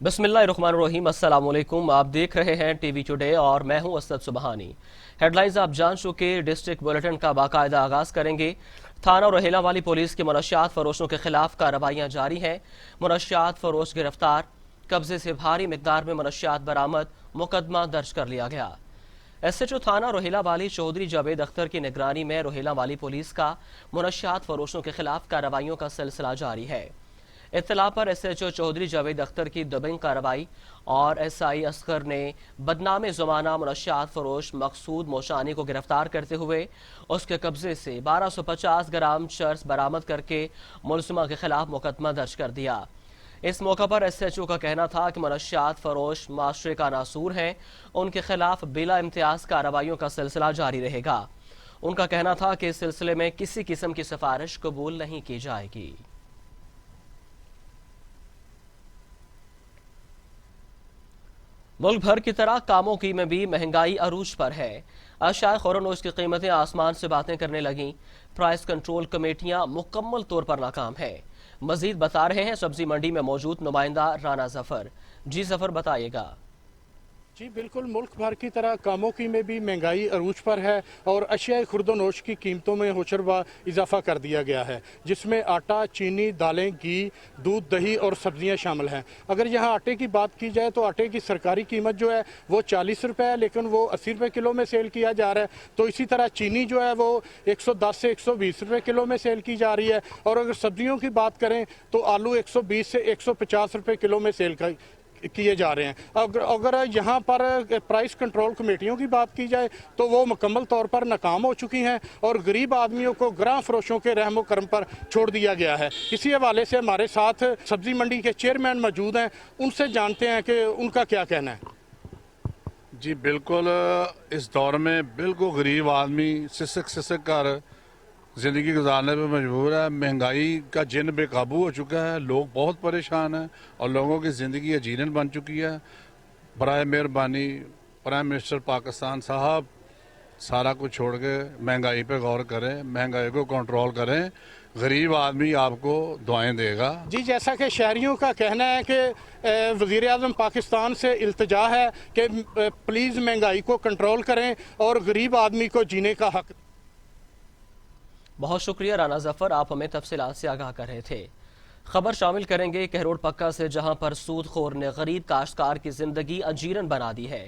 बिस्मिल्लाहिर्रहमानिर्रहीम, अस्सलाम वालेकुम। आप देख रहे हैं टीवी टुडे और मैं हूं असद सुबहानी। हेडलाइंस आप जान चुके। डिस्ट्रिक्ट बुलेटिन का बाकायदा आगाज करेंगे। थाना रोहिला वाली पुलिस की मनशियात फरोशों के खिलाफ कार्रवाइयां जारी हैं। मनशियात फरोश गिरफ्तार, कब्जे से भारी मिकदार में मनशियात बरामद, मुकदमा दर्ज कर लिया गया। SHO थाना रोहिला वाली चौधरी जावेद अख्तर की निगरानी में रोहिला वाली पुलिस का मनशियात फरोशों के खिलाफ कार्रवाइयों का सिलसिला जारी है। इत्तला पर SHO चौधरी जावेद अख्तर की दबिंग कार्रवाई और SI असगर ने बदनाम ज़माना मनशियात फरोश मकसूद मोशानी को गिरफ्तार करते हुए उसके कब्जे से 1250 ग्राम चर्स बरामद करके मुलजिमा के खिलाफ मुकदमा दर्ज कर दिया। इस मौका पर SHO का कहना था कि मनशियात फरोश माशरे का नासूर हैं, उनके खिलाफ बिला इम्तियाज कार्रवाइयों का सिलसिला जारी रहेगा। उनका कहना था कि इस सिलसिले में किसी किस्म की सिफारिश कबूल नहीं की जाएगी। मुल्क भर की तरह कामों की में भी महंगाई अरूज पर है। अशाए खुरनोश की कीमतें आसमान से बातें करने लगीं। प्राइस कंट्रोल कमेटियां मुकम्मल तौर पर नाकाम हैं। मजीद बता रहे हैं सब्जी मंडी में मौजूद नुमाइंदा राना जफर। जी जफर, बताइएगा। जी बिल्कुल, मुल्क भर की तरह कामों की में भी महंगाई अरूज पर है और अशिया खुर्दनोश की कीमतों में होशरबा इजाफा कर दिया गया है, जिसमें आटा, चीनी, दालें, घी, दूध, दही और सब्जियां शामिल हैं। अगर यहाँ आटे की बात की जाए तो आटे की सरकारी कीमत जो है वो 40 रुपये है, लेकिन वो 80 रुपये किलो में सेल किया जा रहा है। तो इसी तरह चीनी जो है वो 110 से 120 रुपये किलो में सेल की जा रही है। और अगर सब्जियों की बात करें तो आलू 120 से 150 रुपये किलो में सेल किए जा रहे हैं। अगर यहाँ पर प्राइस कंट्रोल कमेटियों की बात की जाए तो वो मुकम्मल तौर पर नाकाम हो चुकी हैं और गरीब आदमियों को ग्रां फरोशों के रहमो करम पर छोड़ दिया गया है। इसी हवाले से हमारे साथ सब्जी मंडी के चेयरमैन मौजूद हैं, उनसे जानते हैं कि उनका क्या कहना है। जी बिल्कुल, इस दौर में बिल्कुल गरीब आदमी सिसक कर ज़िंदगी गुजारने पर मजबूर है। महंगाई का जिन बेकाबू हो चुका है, लोग बहुत परेशान हैं और लोगों की ज़िंदगी यकीनन बन चुकी है। बराए मेहरबानी प्राइम मिनिस्टर पाकिस्तान साहब सारा कुछ छोड़ के महंगाई पे गौर करें, महंगाई को कंट्रोल करें। गरीब आदमी आपको दुआएं देगा। जी, जैसा कि शहरियों का कहना है कि वज़ीर आज़म पाकिस्तान से इल्तिजा है कि प्लीज़ महंगाई को कंट्रोल करें और गरीब आदमी को जीने का हक। बहुत शुक्रिया राना जफर, आप हमें तफसीलात से आगाह कर रहे थे। खबर शामिल करेंगे कहरोड पक्का से, जहां पर सूदखोर ने गरीब काश्तकार की जिंदगी अजीरन बना दी है।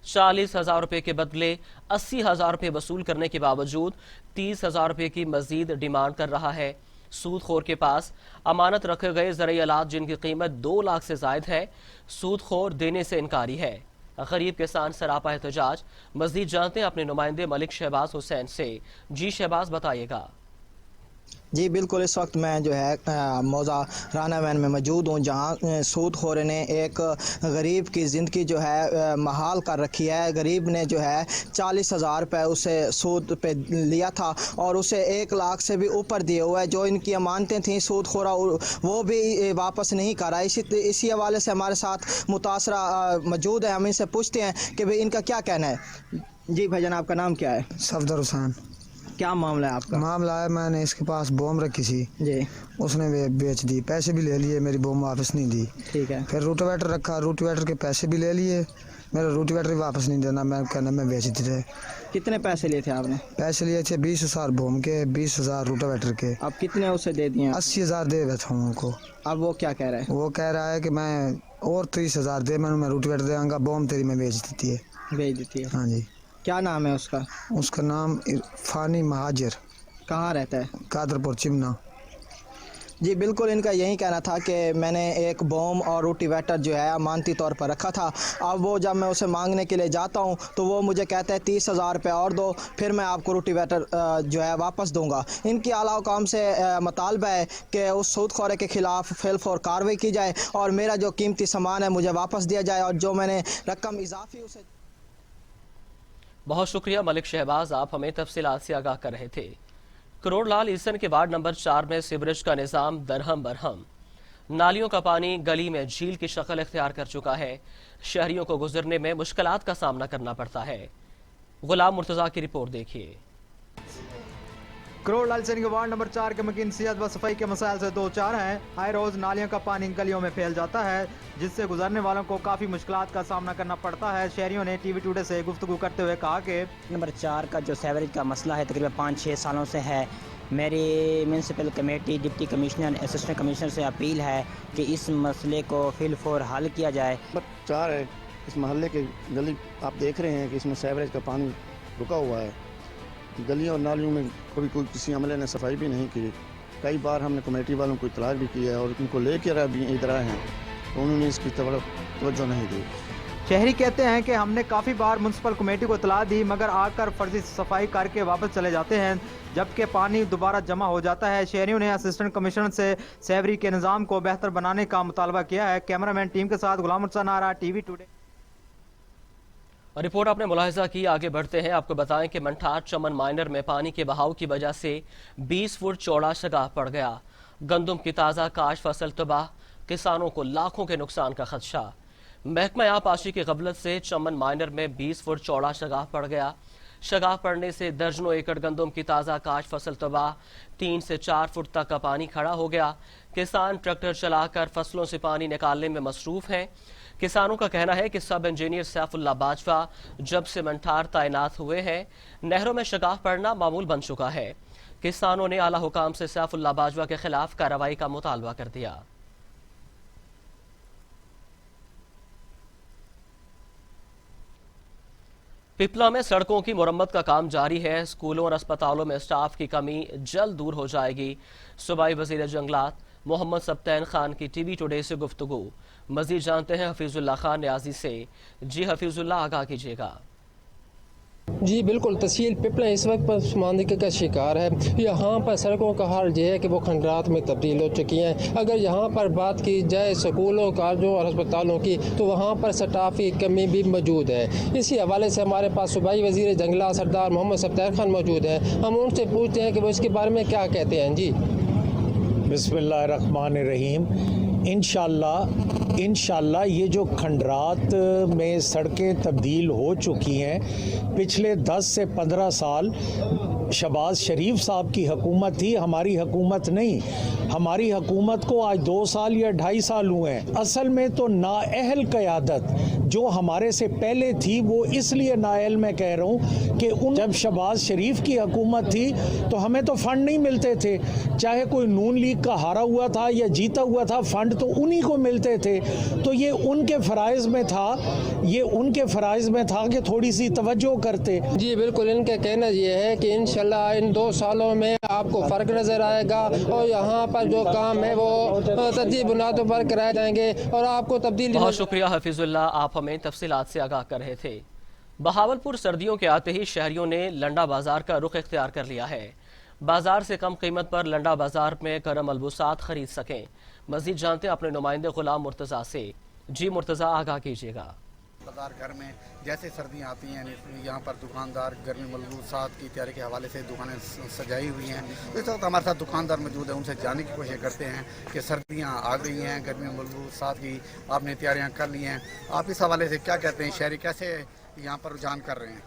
40,000 रुपये के बदले 80,000 रुपये वसूल करने के बावजूद 30,000 रुपये की मजीद डिमांड कर रहा है। सूदखोर के पास अमानत रखे गए ज़रई आलात जिनकी कीमत 2 लाख से जायद है, सूदखोर देने से इनकारी है। गरीब किसान सरापा एहतजाज। मजीद जानते हैं अपने नुमाइंदे मलिक शहबाज हुसैन से। जी शहबाज, बताइएगा। जी बिल्कुल, इस वक्त मैं जो है मौजा राना वैन में मौजूद हूँ, जहाँ सूदखोर ने एक गरीब की ज़िंदगी जो है महाल कर रखी है। गरीब ने जो है 40,000 रुपये उसे सूद पे लिया था और उसे 1 लाख से भी ऊपर दिए हुए है। जो इनकी अमानतें थीं सूदखोरा वो भी वापस नहीं कर रहा। इसी हवाले से हमारे साथ मुतासरा मौजूद है, हम इनसे पूछते हैं कि भाई इनका क्या कहना है। जी भाईजान, आपका नाम क्या है? सफदर हुसैन। क्या मामला है आपका? मामला है, मैंने इसके पास बोम रखी थी जी, उसने बेच दी, पैसे भी ले लिए, मेरी बोम वापस नहीं दी। ठीक है। फिर रूटवेटर रखा, रूटवेटर के पैसे भी ले लिए, मेरा रूटवेटर भी वापस नहीं देना, मैं कहना मैं बेच दी थे। कितने पैसे लिए थे आपने? पैसे लिए थे 20,000 बोम के, 20,000 रूटवेटर के। अब कितने उसे दे दिए? 80,000 दे बैठा हूँ उनको। अब वो क्या कह रहा है? वो कह रहा है कि मैं और 30,000 दे, मैं रूटवेटर देंगा, बोम तेरी मैं बेच देती है। भेज देती है? हाँ जी। क्या नाम है उसका? उसका नाम इरफानी महाजिर। कहाँ रहता है? कादरपुर चिमना। जी बिल्कुल, इनका यही कहना था कि मैंने एक बोम और रोटीवेटर जो है अमानती तौर पर रखा था। अब वो जब मैं उसे मांगने के लिए जाता हूँ तो वो मुझे कहता है 30,000 रुपये और दो, फिर मैं आपको रोटीवेटर जो है वापस दूंगा। इनकी आला हुकाम से मतालबा है कि उस सूदखोरे के खिलाफ फिलफौर कार्रवाई की जाए और मेरा जो कीमती सामान है मुझे वापस दिया जाए और जो मैंने रकम इजाफी उसे। बहुत शुक्रिया मलिक शहबाज, आप हमें तफसीलात से आगाह कर रहे थे। करोड़ लाल ईसन के वार्ड नंबर 4 में सीवरेज का निज़ाम दरहम बरहम। नालियों का पानी गली में झील की शक्ल इख्तियार कर चुका है। शहरियों को गुजरने में मुश्किलात का सामना करना पड़ता है। गुलाम मुर्तज़ा की रिपोर्ट देखिए। करोड़ लाल सैनी के वार्ड नंबर 4 के मकीन सेहत व सफाई के मसाइल से दो चार हैं। आए रोज नालियों का पानी गलियों में फैल जाता है, जिससे गुजरने वालों को काफ़ी मुश्किलात का सामना करना पड़ता है। शहरियों ने टीवी टुडे से गुफ्तगू करते हुए कहा कि नंबर 4 का जो सीवरेज का मसला है तकरीबन 5-6 सालों से है। मेरी municipal committee, deputy commissioner, assistant commissioner से अपील है कि इस मसले को फिल फॉर हल किया जाए। नंबर 4 है, इस मोहल्ले के गली आप देख रहे हैं कि इसमें सीवरेज का पानी रुका हुआ है। गलियों और नालियों में कभी कोई किसी अमले ने सफाई भी नहीं की। कई बार हमने कमेटी वालों को इतला भी किया और उनको लेकर अभी इधर आए हैं तो उन्होंने इसकी तवज्जो नहीं दी। शहरी कहते हैं कि हमने काफ़ी बार म्यूनसिपल कमेटी को इतला दी, मगर आकर फर्जी सफाई करके वापस चले जाते हैं, जबकि पानी दोबारा जमा हो जाता है। शहरियों ने असिस्टेंट कमिश्नर से सीवरेज के निज़ाम को बेहतर बनाने का मुतालबा किया है। कैमरामैन टीम के साथ गुलाम हुसैन आरा, टीवी टुडे। रिपोर्ट आपने मुलाहिजा की। आगे बढ़ते हैं। आपको बताएं कि मंठार चमन माइनर में पानी के बहाव की वजह से 20 फुट चौड़ा शगाफ पड़ गया। गंदम की ताज़ा काश फसल तबाह, किसानों को लाखों के नुकसान का खदशा। महकमा आबपाशी की गफलत से चमन माइनर में 20 फुट चौड़ा शगाफ पड़ गया। शगाफ पड़ने से दर्जनों एकड़ गंदम की ताज़ा काश फसल तबाह, 3 से 4 फुट तक का पानी खड़ा हो गया। किसान ट्रैक्टर चलाकर फसलों से पानी निकालने में मसरूफ हैं। किसानों का कहना है कि सब इंजीनियर सैफुल्लाह बाजवा जब से मंठार तैनात हुए हैं, नहरों में शगाफ पड़ना मामूल बन चुका है। किसानों ने आला हुकाम से सैफुल्लाह बाजवा के खिलाफ कार्रवाई का मुतालबा कर दिया। पिपला में सड़कों की मुरम्मत का काम जारी है। स्कूलों और अस्पतालों में स्टाफ की कमी जल्द दूर हो जाएगी। सूबाई वज़ीर जंगलात मोहम्मद सब्तैन खान की टीवी टुडे से गुफ्तगू। मजीद जानते हैं हफीजुल्लाह खान न्याजी से। जी हफीजुल्लाह, आगाह कीजिएगा। जी बिल्कुल, तहसील पिपला इस वक्त पसमानदगी का शिकार है। यहाँ पर सड़कों का हाल ये है कि वो खंडरात में तब्दील हो चुकी हैं। अगर यहाँ पर बात की जाए स्कूलों, कॉलेजों और अस्पतालों की, तो वहाँ पर स्टाफ की कमी भी मौजूद है। इसी हवाले से हमारे पास सूबाई वज़ीर जंगलात सरदार मोहम्मद सब्तैन खान मौजूद हैं। हम उनसे पूछते हैं कि वो इसके बारे में क्या कहते हैं। जी बिस्मिल्लाहिर्रहमानिर्रहीम। इंशाल्लाह ये जो खंडरात में सड़कें तब्दील हो चुकी हैं, पिछले 10 से 15 साल शहबाज शरीफ साहब की हुकूमत थी, हमारी हुकूमत नहीं। हमारी हुकूमत को आज 2 साल या 2.5 साल हुए हैं। असल में तो नाअहल क़यादत जो हमारे से पहले थी, वो इसलिए नाअहल मैं कह रहा हूँ कि जब शहबाज शरीफ की हुकूमत थी तो हमें तो फ़ंड नहीं मिलते थे। चाहे कोई नून लीग का हारा हुआ था या जीता हुआ था, फ़ंड तो उन्हीं को मिलते थे। तो ये उनके फ़राइज़ में था कि थोड़ी सी तवज्जो करते। जी बिल्कुल, इनका कहना ये है कि इंशाल्लाह इन 2 सालों में आपको फ़र्क नज़र आएगा और यहाँ पर जो काम है वो तजदीद बुनियादों पर कराए जाएंगे और आपको तब्दीली। बहुत शुक्रिया हफीजुल्लाह, आप हमें तफसीलात से आगाह कर रहे थे। बहावलपुर सर्दियों के आते ही शहरियों ने लंडा बाजार का रुख इख्तियार कर लिया है। बाजार से कम कीमत पर लंडा बाजार में गर्म मलबूसात खरीद सकें। मजीद जानते हैं अपने नुमाइंदे गुलाम मुर्तज़ा से। जी मुर्तज़ा, आगाह कीजिएगा। बाजार घर में जैसे सर्दियाँ आती हैं, यहाँ पर दुकानदार गर्मी मलबूसात की तैयारी के हवाले से दुकानें सजाई हुई हैं। इस वक्त हमारे साथ दुकानदार मौजूद हैं, उनसे जानने की कोशिश करते हैं कि सर्दियाँ आ गई हैं, गर्मी मलबूसात की आपने तैयारियाँ कर ली हैं। आप इस हवाले से क्या कहते हैं, शहरी कैसे यहाँ पर रुझान कर रहे हैं?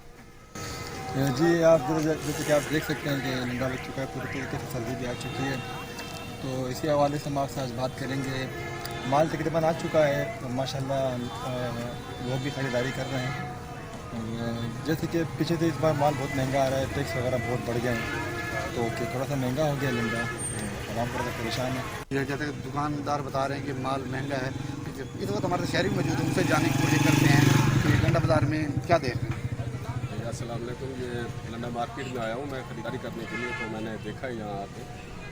जी जैसे कि आप देख सकते हैं कि लंडा लग चुका है, पूरी तरीके से सर्दी भी आ चुकी है, तो इसी हवाले से हम आपसे आज बात करेंगे। माल तकरीबन आ चुका है, तो माशाल्लाह लोग भी खरीदारी कर रहे हैं। जैसे कि पीछे से इस बार माल बहुत महंगा आ रहा है, टैक्स वगैरह बहुत बढ़ गए हैं, तो कि थोड़ा सा महंगा हो गया लंडा, और हम थोड़ा सा परेशान है। ये जैसे दुकानदार बता रहे हैं कि माल महंगा है, इस वक्त हमारे शहरी मौजूद हैं, उनसे जानने की कोशिश करते हैं कि लंडा बाज़ार में क्या देख रहे हैं। अस्सलाम वालेकुम, ये लंडा मार्केट में आया हूँ मैं ख़रीदारी करने के लिए। तो मैंने देखा यहाँ आके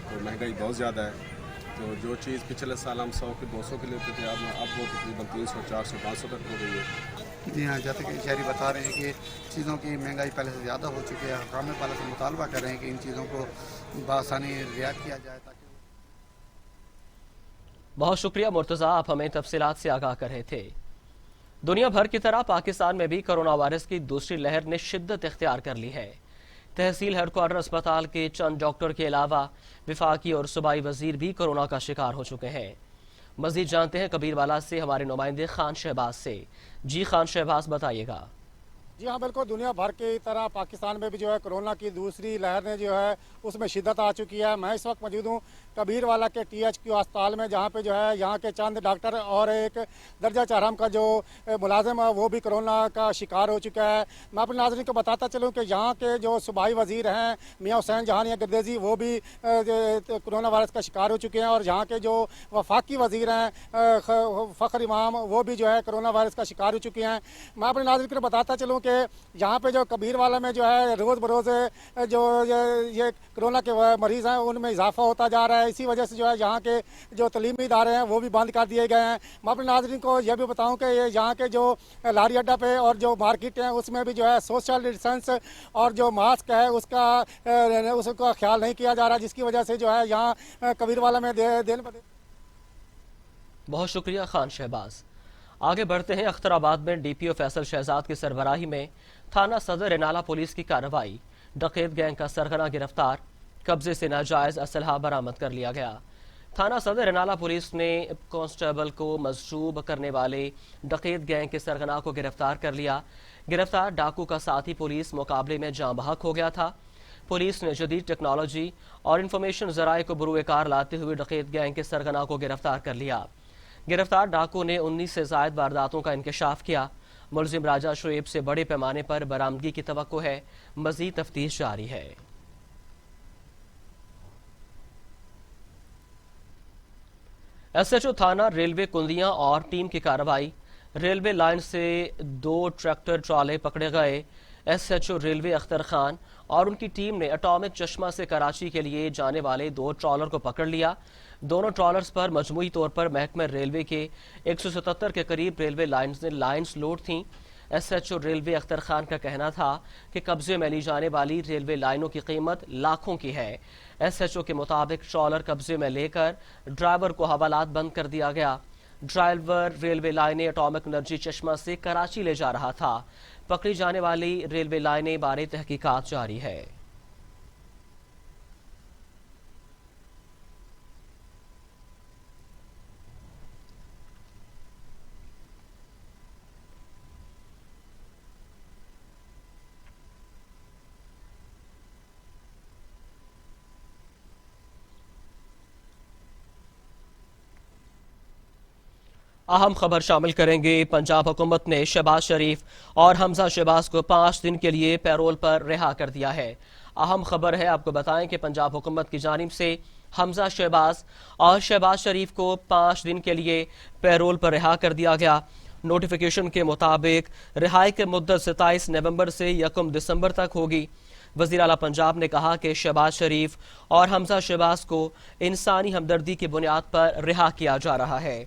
तो महंगाई बहुत ज़्यादा है। तो जो चीज़ पिछले साल हम 100 के 200 के लेते थे, अब वो तकरीबन 300, 400, 500 तक हो गई है। जी हाँ, जैसे कि शहरी बता रहे हैं कि चीज़ों की महंगाई पहले से ज़्यादा हो चुकी है। हुकाम पहले से मुतालबा कर रहे हैं कि इन चीज़ों को बआसानी रियायत किया जाए ताकि। बहुत शुक्रिया मुर्तज़ा, आप हमें तफसीलात से आगाह कर रहे थे। दुनिया भर की तरह पाकिस्तान में भी कोरोना वायरस की दूसरी लहर ने शिद्दत इख्तियार कर ली है। तहसील हेडक्वार्टर अस्पताल के चंद डॉक्टर के अलावा विफाकी और सूबाई वजीर भी कोरोना का शिकार हो चुके हैं। मजीद जानते हैं कबीरवाला से हमारे नुमाइंदे खान शहबाज से। जी खान शहबाज, बताइएगा। जी हाँ, बिल्कुल दुनिया भर की तरह पाकिस्तान में भी जो है कोरोना की दूसरी लहर ने जो है उसमें शिद्दत आ चुकी है। मैं इस वक्त मौजूद हूँ कबीरवाला के THQ अस्पताल में, जहाँ पे जो है यहाँ के चंद डॉक्टर और एक दर्जा चरम का जो मुलाजिम है वो भी कोरोना का शिकार हो चुका है। मैं अपने नाज़रीन को बताता चलूँ कि यहाँ के जो सूबाई वज़ीर हैं मियाँ हुसैन जहानिया गिरदेज़ी, वो भी कोरोना वायरस का शिकार हो चुके हैं, और यहाँ के जो वफाकी वज़ीर हैं फ़ख्र इमाम, वो भी जो है कोरोना वायरस का शिकार हो चुके हैं। मैं अपने नाज़रीन को बताता चलूँ कि यहाँ पे जो कबीरवाला में जो है रोज़ बरोज़ जो ये कोरोना के मरीज़ हैं उनमें इजाफा होता जा रहा है। इसी वजह से जो है यहाँ के जो तलीमी इदारे हैं वो भी बंद कर दिए गए हैं। मैं अपने नाज़रीन को यह भी बताऊँ कि ये यहाँ के जो लारी अड्डा पे और जो मार्केट है उसमें भी जो है सोशल डिस्टेंस और जो मास्क है उसका ख्याल नहीं किया जा रहा, जिसकी वजह से जो है यहाँ कबीरवाला में बहुत शुक्रिया खान शहबाज। आगे बढ़ते हैं। अख्तराबाद में DPO फैसल शहजाद की सरबराही में थाना सदर रेनाला पुलिस की कार्रवाई। डकैत गैंग का सरगना गिरफ्तार, कब्जे से नाजायज असलहा बरामद कर लिया गया। थाना सदर रेनाला पुलिस ने कांस्टेबल को मजरूब करने वाले डकैत गैंग के सरगना को गिरफ्तार कर लिया। गिरफ्तार डाकू का साथी पुलिस मुकाबले में जाँ बहक हो गया था। पुलिस ने जदीद टेक्नोलॉजी और इंफॉर्मेशन जराए को बुरुए कार लाते हुए डकैत गैंग के सरगना को गिरफ्तार कर लिया। गिरफ्तार डाकू ने 19 से ज़ायद वारदातों का इंकशाफ किया। मुलजिम राजा शुएब से बड़े पैमाने पर बरामदगी की तवक्को है। मजीद तफ्तीश जारी है। SHO थाना रेलवे कुंदियां और टीम की कार्रवाई। रेलवे लाइन से 2 ट्रैक्टर ट्रॉले पकड़े गए। SHO रेलवे अख्तर खान और उनकी टीम ने एटॉमिक चश्मा से कराची के लिए जाने वाले 2 ट्रॉलर को पकड़ लिया। दोनों ट्रॉलर्स पर मजमूई तौर पर महकमे रेलवे के 177 के करीब रेलवे लाइन्स लोड थीं। SHO रेलवे अख्तर खान का कहना था कि कब्जे में ली जाने वाली रेलवे लाइनों की कीमत लाखों की है। SHO के मुताबिक ट्रॉलर कब्जे में लेकर ड्राइवर को हवालात बंद कर दिया गया। ड्राइवर रेलवे लाइनें एटॉमिक एनर्जी चश्मा से कराची ले जा रहा था। पकड़ी जाने वाली रेलवे लाइनें बारे तहकीकात जारी है। अहम खबर शामिल करेंगे। पंजाब हुकूमत ने शहबाज शरीफ और हमजा शहबाज को 5 दिन के लिए पैरोल पर रिहा कर दिया है। अहम खबर है, आपको बताएं कि पंजाब हुकूमत की जानिब से हमजा शहबाज और शहबाज शरीफ को 5 दिन के लिए पैरोल पर रिहा कर दिया गया। नोटिफिकेशन के मुताबिक रिहाई की मुद्दत 27 नवंबर से 1 दिसंबर तक होगी। वज़ीर आला पंजाब ने कहा कि शहबाज शरीफ और हमजा शहबाज को इंसानी हमदर्दी की बुनियाद पर रिहा किया जा रहा है।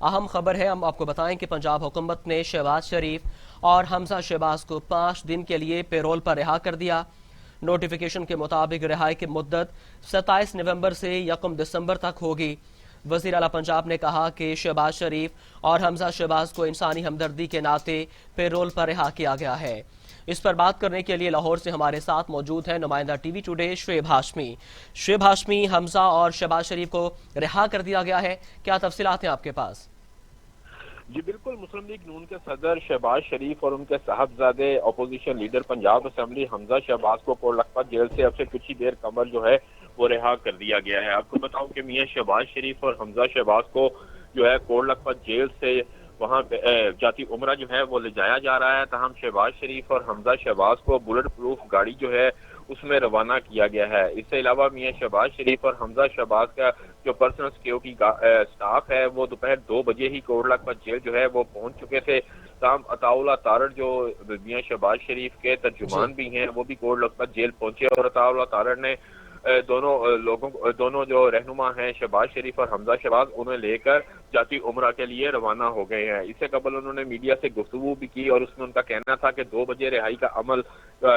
अहम खबर है, हम आपको बताएं कि पंजाब हुकूमत ने शहबाज शरीफ और हमजा शहबाज को 5 दिन के लिए पैरोल पर रिहा कर दिया। नोटिफिकेशन के मुताबिक रिहाई की मुद्दत 27 नवंबर से 1 दिसंबर तक होगी। वज़ीर आला पंजाब ने कहा कि शहबाज शरीफ और हमजा शहबाज को इंसानी हमदर्दी के नाते पैरोल पर रिहा किया गया है। इस पर बात करने के लिए लाहौर से हमारे साथ मौजूद है नुमाइंदा TV टुडे शुएब हाशमी। शुएब हाशमी, हमजा और शहबाज शरीफ को रिहा कर दिया गया है, क्या तफसीलात हैं आपके पास? जी बिल्कुल, मुस्लिम लीग नून के सदर शहबाज शरीफ और उनके साहबजादे opposition leader Punjab assembly Hamza Shahbaz को कोट लखपत जेल से अब से कुछ ही देर कबल जो है वो रिहा कर दिया गया है। आपको बताऊं कि मियां शहबाज शरीफ और हमजा शहबाज को जो है कोट लखपत जेल से वहाँ पे जाती उम्रा जो है वो ले जाया जा रहा है। तहम शहबाज शरीफ और हमजा शहबाज को बुलेट प्रूफ गाड़ी जो है उसमें रवाना किया गया है। इसके अलावा मियां शहबाज शरीफ और हमजा शहबाज का जो पर्सनल सिक्योरिटी स्टाफ है वो दोपहर 2 बजे ही कोट लखपत जेल जो है वो पहुंच चुके थे। तमाम अताउल्ला तारड़ जो मियां शहबाज शरीफ के तर्जुमान भी हैं वो भी कोट लखपत जेल पहुंचे और अताउल्ला तारड़ ने दोनों जो रहनुमा हैं शहबाज शरीफ और हमजा शहबाज उन्हें लेकर जाती उम्रा के लिए रवाना हो गए हैं। इससे कबल उन्होंने मीडिया से गुफ्तगू भी की और उसमें उनका कहना था कि 2 बजे रिहाई का अमल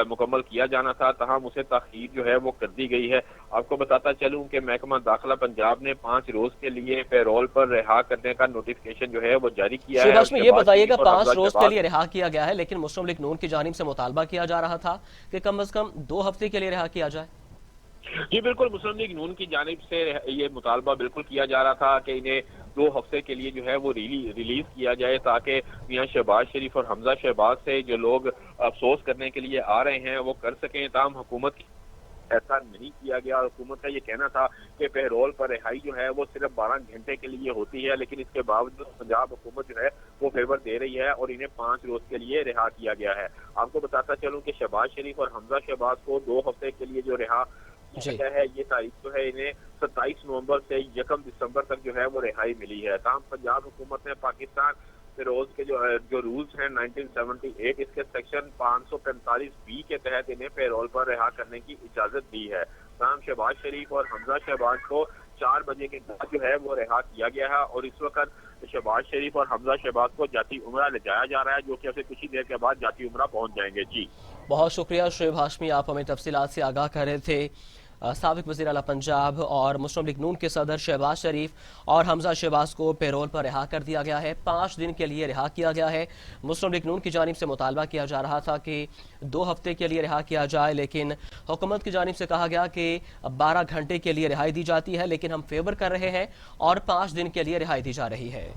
मुकम्मल किया जाना था, तहम उसे ताखीर जो है वो कर दी गई है। आपको बताता चलूं कि महकमा दाखिला पंजाब ने 5 रोज के लिए पैरोल पर रिहा करने का नोटिफिकेशन जो है वो जारी किया है। ये बताइएगा, 5 रोज के लिए रिहा किया गया है, लेकिन मुस्लिम लीग नून की जानिब से मुतालबा किया जा रहा था कि कम अज कम 2 हफ्ते के लिए रिहा किया जाए। جی بالکل، مسلم لیگ نون کی جانب سے یہ مطالبہ بالکل کیا جا رہا تھا کہ انہیں 2 ہفتے کے لیے جو ہے وہ ریلیز کیا جائے تاکہ میاں شہباز شریف اور حمزہ شہباز سے جو لوگ افسوس کرنے کے لیے آ رہے ہیں وہ کر سکیں. تاہم حکومت کی ایسا نہیں کیا گیا اور حکومت کا یہ کہنا تھا کہ پیرول پر رہائی جو ہے وہ صرف 12 گھنٹے کے لیے ہوتی ہے، لیکن اس کے باوجود پنجاب حکومت جو ہے وہ فیور دے رہی ہے اور انہیں 5 روز کے لیے رہا کیا گیا ہے. آپ کو بتاتا چلوں کہ شہباز شریف اور حمزہ شہباز کو 2 ہفتے کے لیے جو رہا کیا ہے، یہ تاریخ جو ہے انہیں 27 نومبر سے 1 دسمبر تک جو ہے وہ رہائی ملی ہے. تاہم پنجاب حکومت نے پاکستان فیروز کے جو رولز ہیں 1978 اس کے سیکشن 545B کے تحت انہیں پیرول پر رہا کرنے کی اجازت دی ہے. تاہم شہباز شریف اور حمزہ شہباز کو 4 بجے کے بعد جو ہے وہ رہا کیا گیا ہے اور اس وقت شہباز شریف اور حمزہ شہباز کو جاتی عمرہ لے جایا جا رہا ہے، جو کہ اسے کچھ ہی دیر کے بعد جاتی عمرہ پہنچ جائیں گے. جی بہت شکریہ شعیب ہاشمی، آپ ہمیں تفصیلات سے آگاہ کر رہے تھے. سابق وزیر اعلیٰ پنجاب اور مسلم لیگ نون کے صدر شہباز شریف اور حمزہ شہباز کو پیرول پر رہا کر دیا گیا ہے، 5 دن کے لیے رہا کیا گیا ہے. مسلم لیگ نون کی جانب سے مطالبہ کیا جا رہا تھا کہ 2 ہفتے کے لیے رہا کیا جائے، لیکن حکومت کی جانب سے کہا گیا کہ 12 گھنٹے کے لیے رہائی دی جاتی ہے، لیکن ہم فیور کر رہے ہیں اور 5 دن کے لیے رہائی دی جا رہی ہے.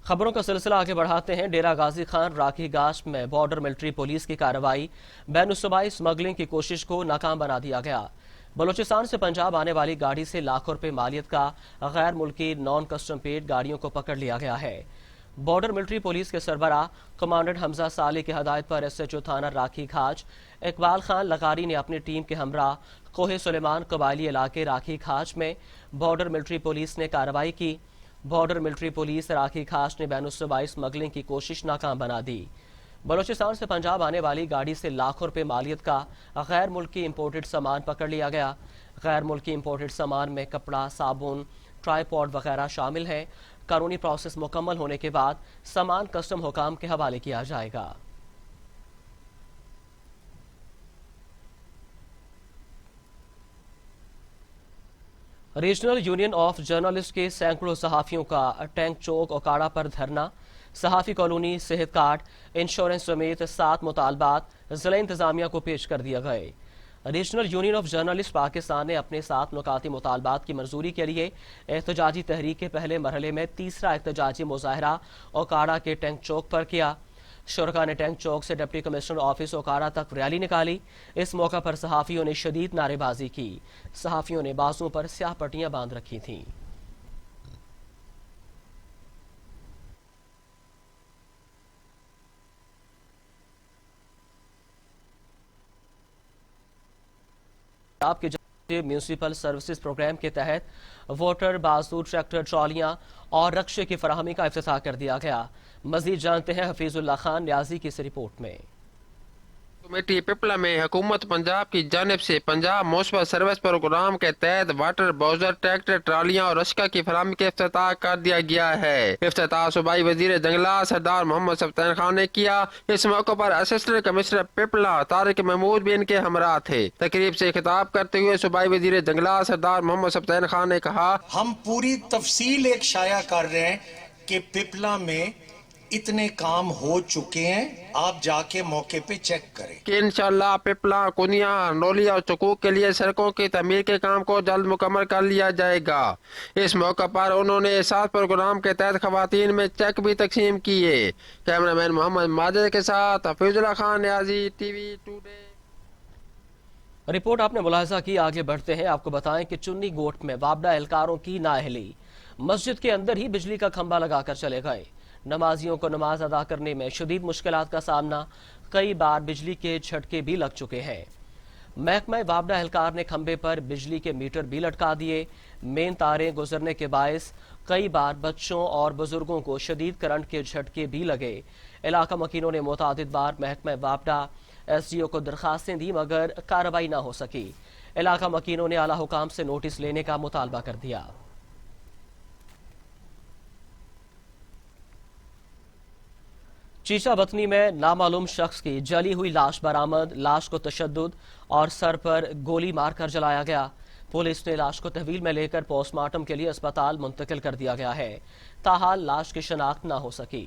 خبروں کا سلسلہ آگے بڑھاتے ہیں. ڈیرہ غازی خان راکھی گاشت میں بارڈر ملٹری پولیس کی کارروائی، بین الصوبائی اسمگلنگ کی کوشش کو ناکام بنا دیا گیا. بلوچستان سے پنجاب آنے والی گاڑی سے لاکھوں روپے مالیت کا غیر ملکی نان کسٹم پیڈ گاڑیوں کو پکڑ لیا گیا ہے. بارڈر ملٹری پولیس کے سربراہ کمانڈنٹ حمزہ صالح کی ہدایت پر SHO تھانہ راکھی کھاج اقبال خان لغاری نے اپنی ٹیم کے ہمراہ کوہ سلیمان قبائلی علاقے راکھی کھاج میں بارڈر ملٹری پولیس نے کارروائی کی. بارڈر ملٹری پولیس راکھی کھاج نے بین الصوبائی اسمگلنگ کی کوشش ناکام بنا دی. بلوچستان سے پنجاب آنے والی گاڑی سے لاکھوں روپے مالیت کا غیر ملکی امپورٹڈ سامان پکڑ لیا گیا. غیر ملکی امپورٹڈ سامان میں کپڑا، صابن، ٹرائی پوڈ وغیرہ شامل ہیں. قانونی پروسیس مکمل ہونے کے بعد سامان کسٹم حکام کے حوالے کیا جائے گا. ریجنل یونین آف جرنلسٹ کے سینکڑوں صحافیوں کا ٹینک چوک اوکاڑا پر دھرنا. صحافی کالونی، صحت کارڈ، انشورنس سمیت 7 مطالبات ضلع انتظامیہ کو پیش کر دیا گئے. Regional union of journalist Pakistan نے اپنے 7 نکاتی مطالبات کی منظوری کے لیے احتجاجی تحریک کے پہلے مرحلے میں تیسرا احتجاجی مظاہرہ اوکاڑا کے ٹینک چوک پر کیا. شرکاء نے ٹینک چوک سے ڈپٹی کمشنر آفس اوکاڑا تک ریلی نکالی. اس موقع پر صحافیوں نے شدید نعرے بازی کی. صحافیوں نے بازوں پر سیاہ پٹیاں باندھ رکھی تھیں. آپ کے میونسپل سروسز پروگرام کے تحت ووٹر بازو ٹریکٹر ٹرالیاں اور رکشے کی فراہمی کا افتتاح کر دیا گیا. مزید جانتے ہیں حفیظ اللہ خان نیازی کی اس رپورٹ میں. کمیٹی پپلا میں حکومت پنجاب کی جانب سے پنجاب میونسپل سروس پروگرام کے تحت واٹر باؤزر ٹریکٹر ٹرالیاں اور رشکہ کی فراہمی کا افتتاح کر دیا گیا ہے. افتتاح صوبائی وزیر جنگلات سردار محمد سبطین خان نے کیا. اس موقع پر اسسٹنٹ کمشنر پپلا طارق محمود بھی ان کے ہمراہ تھے. تقریب سے خطاب کرتے ہوئے صوبائی وزیر جنگلات سردار محمد سبطین خان نے کہا، ہم پوری تفصیل ایک شائع کر رہے ہیں کہ پپلا میں اتنے کام ہو چکے ہیں، آپ جا کے موقع پہ چیک کریں کہ انشاءاللہ پپلا، کنیا، نولی اور چکوک کے لیے سڑکوں کی تعمیر کے کام کو جلد مکمل کر لیا جائے گا. اس موقع پر انہوں نے احساس پروگرام کے تحت خواتین میں چیک بھی تقسیم کیے. کیمرہ مین محمد ماجد کے ساتھ حفیظ اللہ خان نیازی، ٹی وی ٹوڈے. رپورٹ آپ نے ملاحظہ کی. آگے بڑھتے ہیں. آپ کو بتائیں کہ چنی گوٹ میں وابڈہ اہلکاروں کی نااہلی. مسجد کے اندر ہی بجلی کا کھمبا لگا کر چلے گئے. نمازیوں کو نماز ادا کرنے میں شدید مشکلات کا سامنا. کئی بار بجلی کے جھٹکے بھی لگ چکے ہیں. محکمہ وابڈہ اہلکار نے کھمبے پر بجلی کے میٹر بھی لٹکا دیے. مین تاریں گزرنے کے باعث کئی بار بچوں اور بزرگوں کو شدید کرنٹ کے جھٹکے بھی لگے. علاقہ مکینوں نے متعدد بار محکمہ وابڈہ SDO کو درخواستیں دی مگر کارروائی نہ ہو سکی. علاقہ مکینوں نے اعلیٰ حکام سے نوٹس لینے کا مطالبہ کر دیا. چیچا بطنی میں نامعلوم شخص کی جلی ہوئی لاش برآمد. لاش کو تشدد اور سر پر گولی مار کر جلایا گیا. پولیس نے لاش کو تحویل میں لے کر پوسٹ مارٹم کے لیے اسپتال منتقل کر دیا گیا ہے. تاحال لاش کی شناخت نہ ہو سکی.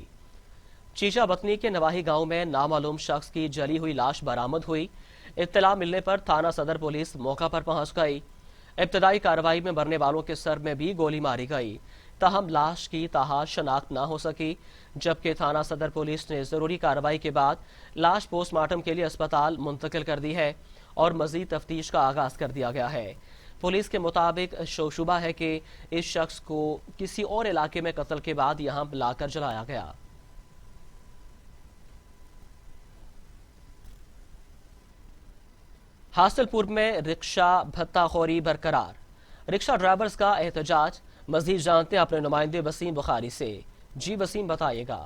चीचा बतनी के नवाही गांव में नामालूम शख्स की जली हुई लाश बरामद हुई। इत्तला मिलने पर थाना सदर पुलिस मौका पर पहुंच गई। इब्तदाई कार्रवाई में मरने वालों के सर में भी गोली मारी गई, ताहम लाश की ताहा शनाख्त न हो सकी, जबकि थाना सदर पुलिस ने जरूरी कार्रवाई के बाद लाश पोस्टमार्टम के लिए अस्पताल मुंतकिल कर दी है और मजीद तफ्तीश का आगाज कर दिया गया है। पुलिस के मुताबिक शुबा है कि इस शख्स को किसी और इलाके में कत्ल के बाद यहां लाकर जलाया गया। हासिलपुर में रिक्शा भत्ताखोरी बरकरार, रिक्शा ड्राइवर्स का एहतजाज। मजीद जानते हैं अपने नुमाइंदे वसीम बुखारी से। जी वसीम, बताइएगा।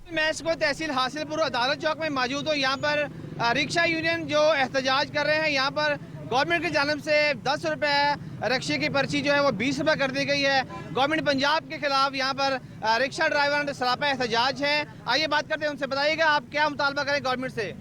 मैं इसको तहसील हासिलपुर अदालत चौक में मौजूद हूँ। यहाँ पर रिक्शा यूनियन जो एहतजाज कर रहे हैं, यहाँ पर गवर्नमेंट की जानिब से 10 रुपये रिक्शे की पर्ची जो है वो 20 रुपये कर दी गई है। गवर्नमेंट पंजाब के खिलाफ यहाँ पर रिक्शा ड्राइवर सरापा एहतजाज है। आइए बात करते हैं उनसे। बताइएगा आप क्या मुतालबा करें गवर्नमेंट से?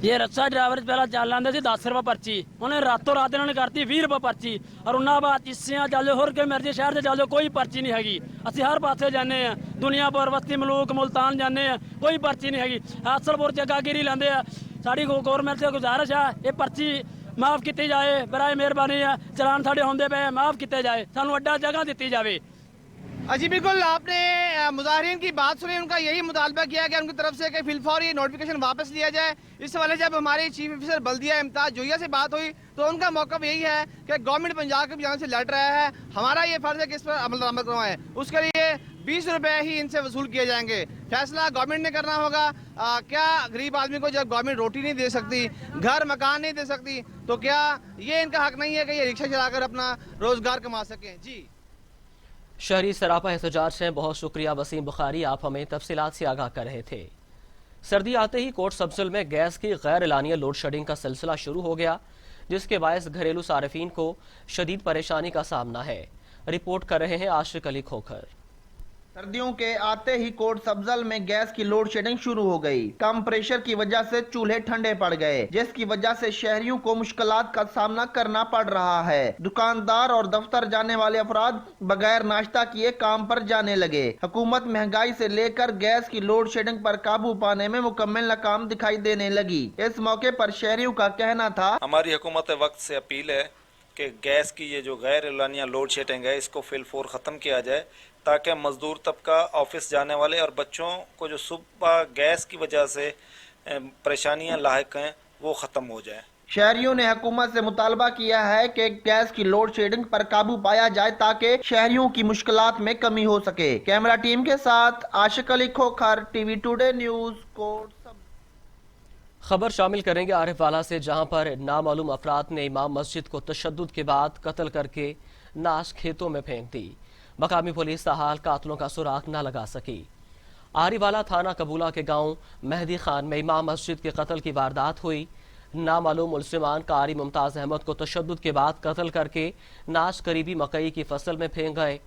ये रिक्शा ड्राइवर पहला चल लाते थे 10 रुपये पर्ची, उन्हें रातों रात इन्होंने करती 20 रुपये पर्ची। और उन्होंने बाद इस्सियां चल जाओ, होर के मर्जी शहर से चल जाओ, कोई पर्ची नहीं हैगी। असी हर पासे जाने हैं, दुनिया भर बस्ती मलूक मुल्तान जाने हैं, कोई पर्ची नहीं हैगी। हासिलपुर जगागिरी लेंदे हैं। साड़ी गवर्नमेंट से गुजारिश है ये पर्ची माफ की जाए, बराए मेहरबानी है। चलान साढ़े होंदे पे माफ किए जाए, सानू अड्डा जगह दी जाए। जी बिल्कुल, आपने मुजाहिरीन की बात सुनी, उनका यही मुतालबा किया कि उनकी तरफ से कि फिलफौर ये नोटिफिकेशन वापस लिया जाए। इस हवाले जब हमारे चीफ ऑफिसर बल्दिया इम्तियाज जोइया से बात हुई तो उनका मौक़िफ़ यही है कि गवर्नमेंट पंजाब की जान से लड़ रहा है, हमारा ये फर्ज है कि इस पर अमल दरामद करवाएं। उसके लिए 20 रुपये ही इनसे वसूल किए जाएंगे। फैसला गवर्नमेंट ने करना होगा। क्या गरीब आदमी को जब गवर्नमेंट रोटी नहीं दे सकती, घर मकान नहीं दे सकती, तो क्या ये इनका हक नहीं है कि ये रिक्शा चलाकर अपना रोजगार कमा सकें? जी शहरी सरापा एहतजाज से बहुत शुक्रिया वसीम बुखारी, आप हमें तफसीलात से आगाह कर रहे थे। सर्दी आते ही कोट सबजल में गैस की गैर एलानिया लोड शेडिंग का सिलसिला शुरू हो गया, जिसके बायस घरेलू सार्फिन को शदीद परेशानी का सामना है। रिपोर्ट कर रहे हैं आशिक अली खोखर। सर्दियों के आते ही कोट सब्जल में गैस की लोड शेडिंग शुरू हो गई। कम प्रेशर की वजह से चूल्हे ठंडे पड़ गए, जिसकी वजह से शहरियों को मुश्किलात का सामना करना पड़ रहा है। दुकानदार और दफ्तर जाने वाले अफराद बगैर नाश्ता किए काम पर जाने लगे। हुकूमत महंगाई से लेकर गैस की लोड शेडिंग पर काबू पाने में मुकम्मल नाकाम दिखाई देने लगी। इस मौके पर शहरियों का कहना था, हमारी हुकूमत वक्त से अपील है कि गैस की ये जो गैर एलानिया लोड शेडिंग है इसको फिलफोर ख़त्म किया जाए, ताकि मजदूर तबका, ऑफिस जाने वाले और बच्चों को जो सुबह गैस की वजह से परेशानियां लाहिक हैं वो ख़त्म हो जाए। शहरियों ने हुकूमत से मुतालबा किया है कि गैस की लोड शेडिंग पर काबू पाया जाए ताकि शहरियों की मुश्किलात में कमी हो सके। कैमरा टीम के साथ Ashiq Ali Khokhar, TV today news, Kot. खबर शामिल करेंगे आरिफ वाला से, जहां पर नामालूम अफराद ने इमाम मस्जिद को तशद्दुद के बाद कत्ल करके नाश खेतों में फेंक दी। मकामी पुलिस ताहाल कातलों का सुराग न लगा सकी। आरीवाला थाना कबूला के गांव मेहदी खान में इमाम मस्जिद के कत्ल की वारदात हुई। नामालूम मुल्जिमान कारी मुमताज़ अहमद को तशद्दुद के बाद कत्ल करके नाश करीबी मकई की फसल में फेंक गए।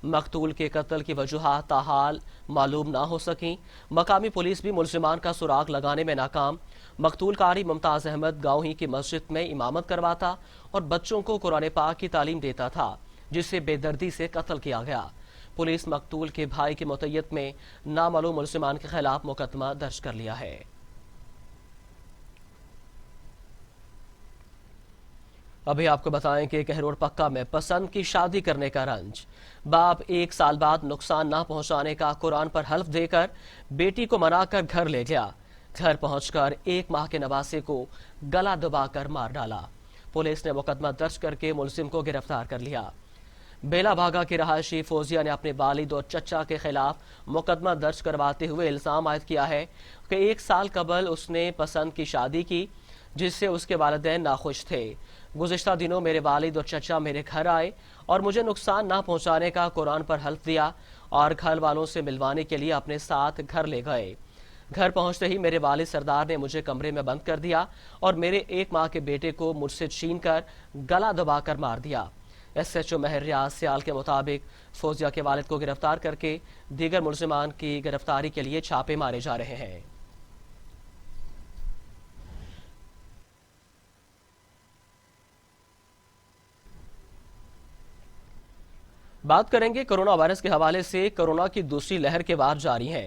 मकतूल के कत्ल की वजूहात ताहाल मालूम ना हो सकी। मकामी पुलिस भी मुल्जिमान का सुराग लगाने में नाकाम। मकतूल कारी मुमताज़ अहमद गाँव ही की मस्जिद में इमामत करवाता और बच्चों को कुरान पाक की तालीम देता था, जिसे बेदर्दी से कत्ल किया गया। पुलिस मकतूल के भाई की मुतय्यत में नामालूम मुल्जिमान के खिलाफ मुकदमा दर्ज कर लिया है। अभी आपको बताएं कि कहरोड़ पक्का में पसंद की शादी करने का रंज। बाप 1 साल बाद नुकसान ना पहुंचाने का कुरान पर हल्फ देकर बेटी को मनाकर घर ले गया। घर पहुंचकर 1 माह के नवासे को गला दबाकर मार डाला। पुलिस ने मुकदमा दर्ज करके मुलजिम को गिरफ्तार कर लिया। बेला भागा की रहायशी फौजिया ने अपने वालिद और चचा के खिलाफ मुकदमा दर्ज करवाते हुए इल्जाम आयद किया है कि 1 साल कबल उसने पसंद की शादी की, जिससे उसके वालिदैन नाखुश थे। गुज़िश्ता दिनों मेरे वालिद और चचा मेरे घर आए और मुझे नुकसान ना पहुंचाने का कुरान पर हल्फ दिया और घर वालों से मिलवाने के लिए अपने साथ घर ले गए। घर पहुंचते ही मेरे वालिद सरदार ने मुझे कमरे में बंद कर दिया और मेरे 1 माह के बेटे को मुझसे छीन कर गला दबाकर मार दिया। SHO महर रियाज सियाल के मुताबिक फौजिया के वालिद को गिरफ्तार करके दीगर मुल्जिमान की गिरफ्तारी के लिए छापे मारे जा रहे हैं। बात करेंगे कोरोना वायरस के हवाले से। कोरोना की दूसरी लहर के वार जारी है।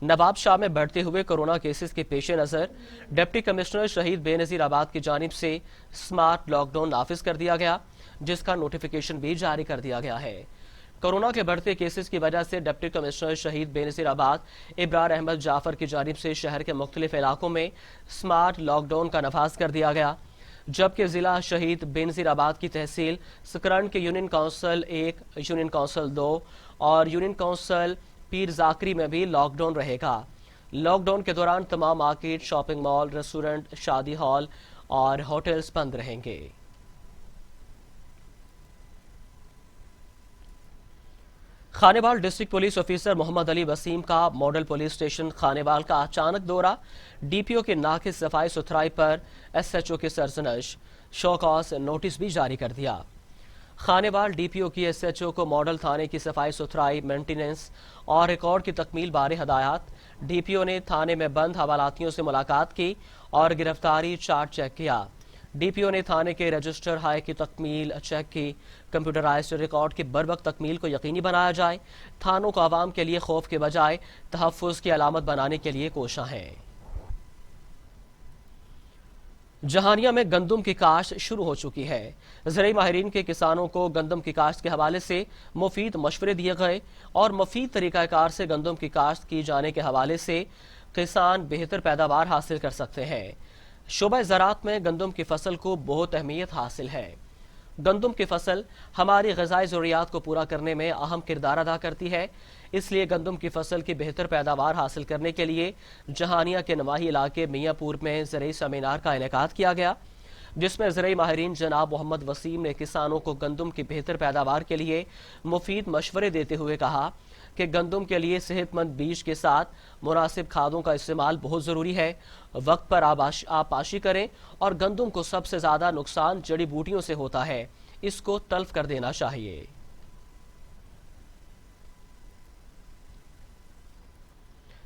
नवाब शाह में बढ़ते हुए कोरोना केसेस के पेश नज़र डिप्टी कमिश्नर शहीद बेनज़ीर आबाद की जानिब से स्मार्ट लॉकडाउन नाफिज कर दिया गया, जिसका नोटिफिकेशन भी जारी कर दिया गया है। कोरोना के बढ़ते केसेस की वजह से डिप्टी कमिश्नर शहीद बेनज़ीर आबाद इब्रार अहमद जाफर की जानिब से शहर के मुख्तलिफ इलाकों में स्मार्ट लॉकडाउन का नफाज कर दिया गया, जबकि जिला शहीद बेनज़ीर आबाद की तहसील सकरन के यूनियन काउंसिल 1, यूनियन काउंसिल 2 और यूनियन काउंसिल पीर जाकरी में भी लॉकडाउन रहेगा। लॉकडाउन के दौरान तमाम मार्केट, शॉपिंग मॉल, रेस्टोरेंट, शादी हॉल और होटल्स बंद रहेंगे। Khanewal district police officer Mohammad Ali Waseem का मॉडल पुलिस स्टेशन खानेवाल का अचानक दौरा, डीपीओ के नाकिस सफाई सुथराई पर एसएचओ की सरजनश, शोकॉस नोटिस भी जारी कर दिया। खानेवाल डीपीओ की एसएचओ को मॉडल थाने की सफाई सुथराई, मेंटेनेंस और रिकॉर्ड की तकमील बारे हदायत। डीपीओ ने थाने में बंद हवालातियों से मुलाकात की और गिरफ्तारी चार्ट चेक किया। डीपीओ ने थाने के रजिस्टर हाई की तकमील चेक की। कंप्यूटराइज्ड रिकॉर्ड की बरवक्त तकमील को यकीनी बनाया जाए। थानों को आवाम के लिए खौफ के बजाय तहफ़्फ़ुज़ की अलामत बनाने के लिए कोशिश है। जहानिया में गंदम की काश्त शुरू हो चुकी है। ज़राई माहिरीन के किसानों को गंदम की काश्त के हवाले से मुफीद मशवरे दिए गए और मुफीद तरीक़ाकार से गंदम की काश्त की जाने के हवाले से किसान बेहतर पैदावार हासिल कर सकते हैं। शोबा ज़राअत में गंदम की फसल को बहुत अहमियत हासिल है। गंदम की फसल हमारी ग़िज़ाई ज़रूरियात को पूरा करने में अहम किरदार अदा करती है, इसलिए गंदम की फसल की बेहतर पैदावार हासिल करने के लिए जहानिया के नवाही इलाके मियाँपुर में ज़रई सेमिनार का इनेकाद किया गया, जिसमें ज़रई माहिरीन जनाब मोहम्मद वसीम ने किसानों को गंदम की बेहतर पैदावार के लिए मुफीद मशवरे देते हुए कहा कि गंदम के लिए सेहतमंद बीज के साथ मुनासिब खादों का इस्तेमाल बहुत ज़रूरी है। वक्त पर आपाशी करें और गंदम को सबसे ज़्यादा नुकसान जड़ी बूटियों से होता है, इसको तल्फ कर देना चाहिए।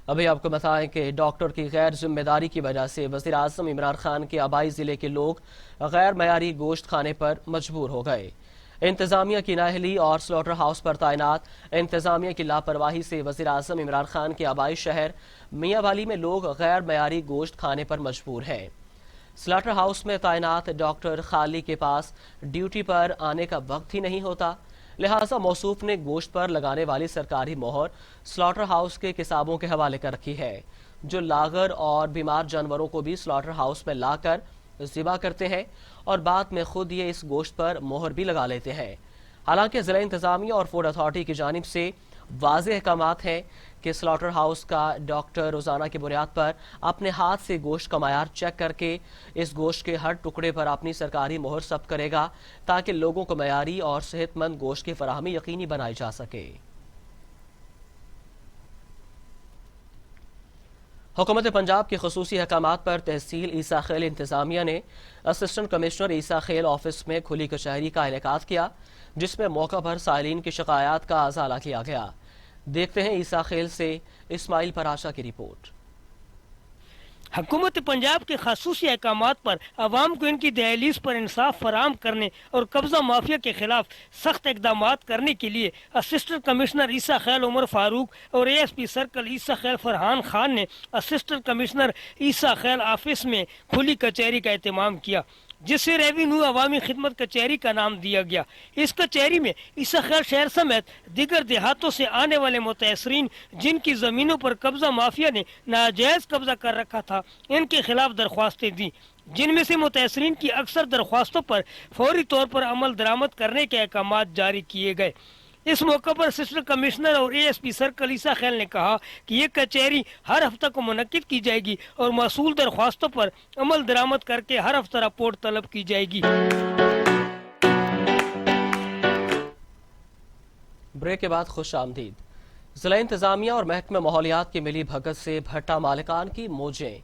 अभी आपको बताएं कि डॉक्टर की गैर जिम्मेदारी की वजह से वज़ीर आज़म इमरान खान के आबाई ज़िले के लोग गैर मयारी गोश्त खाने पर मजबूर हो गए। इंतजामिया की नाअहली और स्लॉटर हाउस पर तैनात इंतजामिया की लापरवाही से वज़ीर आज़म इमरान खान के आबाई शहर मियांवाली में लोग गैर मयारी गोश्त खाने पर मजबूर हैं। स्लॉटर हाउस में तैनात डॉक्टर खाली के पास ड्यूटी पर आने का वक्त ही नहीं होता, लिहाजा मौसूफ ने गोश्त पर लगाने वाली सरकारी मोहर स्लॉटर हाउस के किसाबों के हवाले कर रखी है, जो लागर और बीमार जानवरों को भी स्लॉटर हाउस में लाकर ज़िबा करते हैं और बाद में खुद ये इस गोश्त पर मोहर भी लगा लेते हैं। हालांकि ज़िला इंतज़ामिया और फूड अथॉरिटी की जानिब से वाज़ेह अहकामात हैं कि स्लॉटर हाउस का डॉक्टर रोज़ाना की बुनियाद पर अपने हाथ से गोश्त का मयार चेक करके इस गोश्त के हर टुकड़े पर अपनी सरकारी मोहर सब्त करेगा, ताकि लोगों को मयारी और सेहतमंद गोश्त की फराहमी यकीनी बनाई जा सके। हुकूमत पंजाब के खुसूसी अहकामात पर तहसील ईसा खेल इंतजामिया ने असिस्टेंट कमिश्नर ईसा खेल ऑफिस में खुली कचहरी का इनेकाद किया, जिसमें मौका पर साइलिन की शिकायत का अजाला किया गया। देखते हैं ईसा खेल से इस्माइल पराशा की रिपोर्ट। हुकूमत पंजाब के खासूसी अहकामात पर आवाम को इनकी दहलीज पर इंसाफ फराहम करने और कब्जा माफिया के खिलाफ सख्त इकदाम करने के लिए असिस्टेंट कमिश्नर ईसा खैल उमर फारूक और ASP सर्कल ईसा खैल फरहान खान ने असिस्टेंट कमिश्नर ईसा खैल ऑफिस में खुली कचहरी का एहतमाम किया, जिसे रेवेन्यू अवामी खिदमत कचहरी का नाम दिया गया। इस कचहरी में ईसा खैल शहर समेत दिगर देहातों से आने वाले मुतासरीन जिनकी जमीनों पर कब्जा माफिया ने नाजायज कब्जा कर रखा था, इनके खिलाफ दरख्वास्तें दी, जिनमें से मुतासरीन की अक्सर दरख्वास्तों पर फौरी तौर पर अमल दरामद करने के अहकाम जारी किए गए। इस मौके पर असिस्टेंट कमिश्नर और ASP सर्कल ईसा खैल ने कहा कि ये कचहरी हर हफ्ता को मुनक्किद की जाएगी और मौसूल दरख्वास्तों पर अमल दरामद करके हर हफ्ता रिपोर्ट तलब की जाएगी। ब्रेक के बाद खुश आमदीद। जिला इंतजामिया और महकमे माहौलियात की मिली भगत से भट्टा मालिकान की मौजें।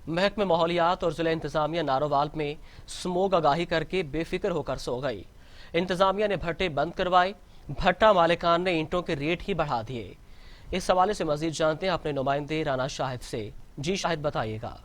महकमे माहौलियात और जिला इंतजामिया नारोवाल में स्मोग आगाही करके बेफिक्र होकर सो गई। इंतजामिया ने भट्टे बंद करवाए, भट्टा मालिकान ने ईंटों के रेट ही बढ़ा दिए। इस हवाले से मजीद जानते हैं अपने नुमाइंदे राना शाहिद से। जी शाहिद, बताइएगा।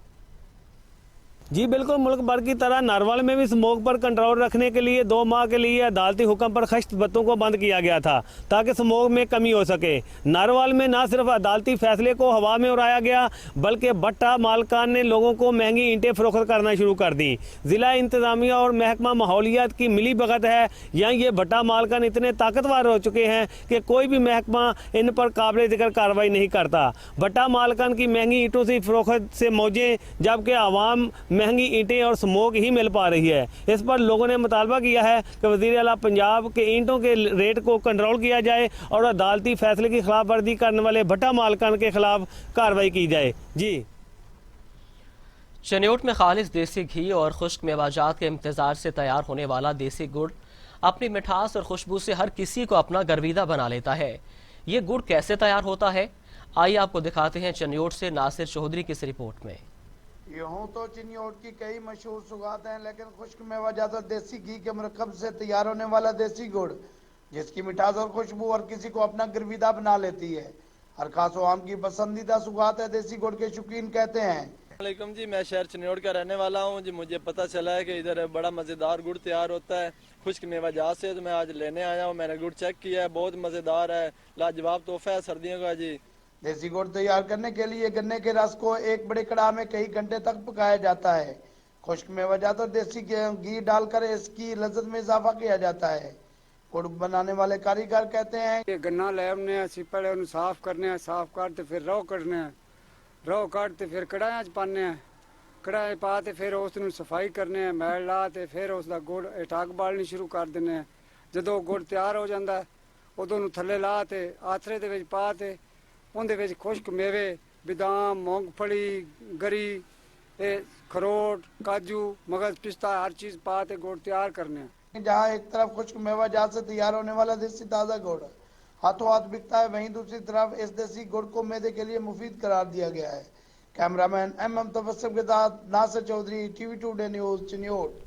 जी बिल्कुल, मुल्क भर की तरह नारवल में भी स्मोक पर कंट्रोल रखने के लिए 2 माह के लिए अदालती हुक्म पर खश्त बत्तों को बंद किया गया था ताकि स्मोक में कमी हो सके। नारवल में न सिर्फ अदालती फैसले को हवा में उड़ाया गया बल्कि भट्टा मालकान ने लोगों को महंगी ईंटें फरोख्त करना शुरू कर दी। ज़िला इंतज़ामिया और महकमा माहौलियात की मिली भगत है। यहाँ ये भट्टा मालकान इतने ताकतवर हो चुके हैं कि कोई भी महकमा इन पर काबिल ज़िक्र कार्रवाई नहीं करता। भट्टा मालकान की महंगी ईंटों से फरोख्त से मौजें, जबकि आवाम महंगी ईंटें और स्मोक ही मिल पा रही है। इस पर लोगों ने मुतालबा किया है कि वज़ीर आला पंजाब के ईंटों के रेट को कंट्रोल किया जाए और अदालती फैसले की खिलाफ वर्जी करने वाले भट्टा मालकान के खिलाफ कार्रवाई की जाए। जी चनियोट में खालिस देसी घी और खुश्क मेवाजात के इम्तज़ार से तैयार होने वाला देसी गुड़ अपनी मिठास और खुशबू से हर किसी को अपना गर्विदा बना लेता है। ये गुड़ कैसे तैयार होता है, आइए आपको दिखाते हैं चनियोट से नासिर चौधरी की इस रिपोर्ट में। यूँ तो चिनियोट की कई मशहूर सुगात हैं, लेकिन खुश्क मेवाजात और देसी घी के मरकब से तैयार होने वाला देसी गुड़ जिसकी मिठास और खुशबू हर किसी को अपना गर्विदा बना लेती है, हर खास आम की पसंदीदा सुगात है। देसी गुड़ के शौकीन कहते हैं। वालेकुम जी, मैं शहर चिनियोट का रहने वाला हूँ जी। मुझे पता चला है कि इधर बड़ा मज़ेदार गुड़ तैयार होता है खुश्क मेवाजात से, तो मैं आज लेने आया हूँ। मैंने गुड़ चेक किया है, बहुत मज़ेदार है, लाजवाब तोहफा है सर्दियों का जी। देसी गुड़ तैयार करने के लिए गन्ने के रस को एक बड़े कड़ाह में कई घंटे तक पकाया जाता है। खुश्क मेवाजात और देसी घी डालकर इसकी लज्जत में इजाफा किया जाता है। गुड़ बनाने वाले कारीगर कहते हैं कि गन्ना लैबने पहले साफ करने, साफ करते फिर रौ कटने, रौ कटते फिर कढ़ाइयां च पाने, कढ़ाई पाते फिर उसनू सफाई करने, मैल लाते फिर उसका गुड़ अग बालनी शुरू कर देने। जदों गुड़ तैयार हो जाता उदों थले लाते आथरे दे विच पाते उनदे विच खुश्क मेवे बादाम, मूंगफली, गरी, खरोट, काजू, मगज, पिस्ता हर चीज पाते गुड़ तैयार करने। जहाँ एक तरफ खुश्क मेवाजात से तैयार होने वाला देसी ताज़ा गुड़ हाथों हाथ बिकता है, वहीं दूसरी तरफ इस देसी गुड़ को मैदे के लिए मुफीद करार दिया गया है। कैमरामैन MM तबस्सुम के साथ Nasir Chaudhry, TV today news, Chiniot.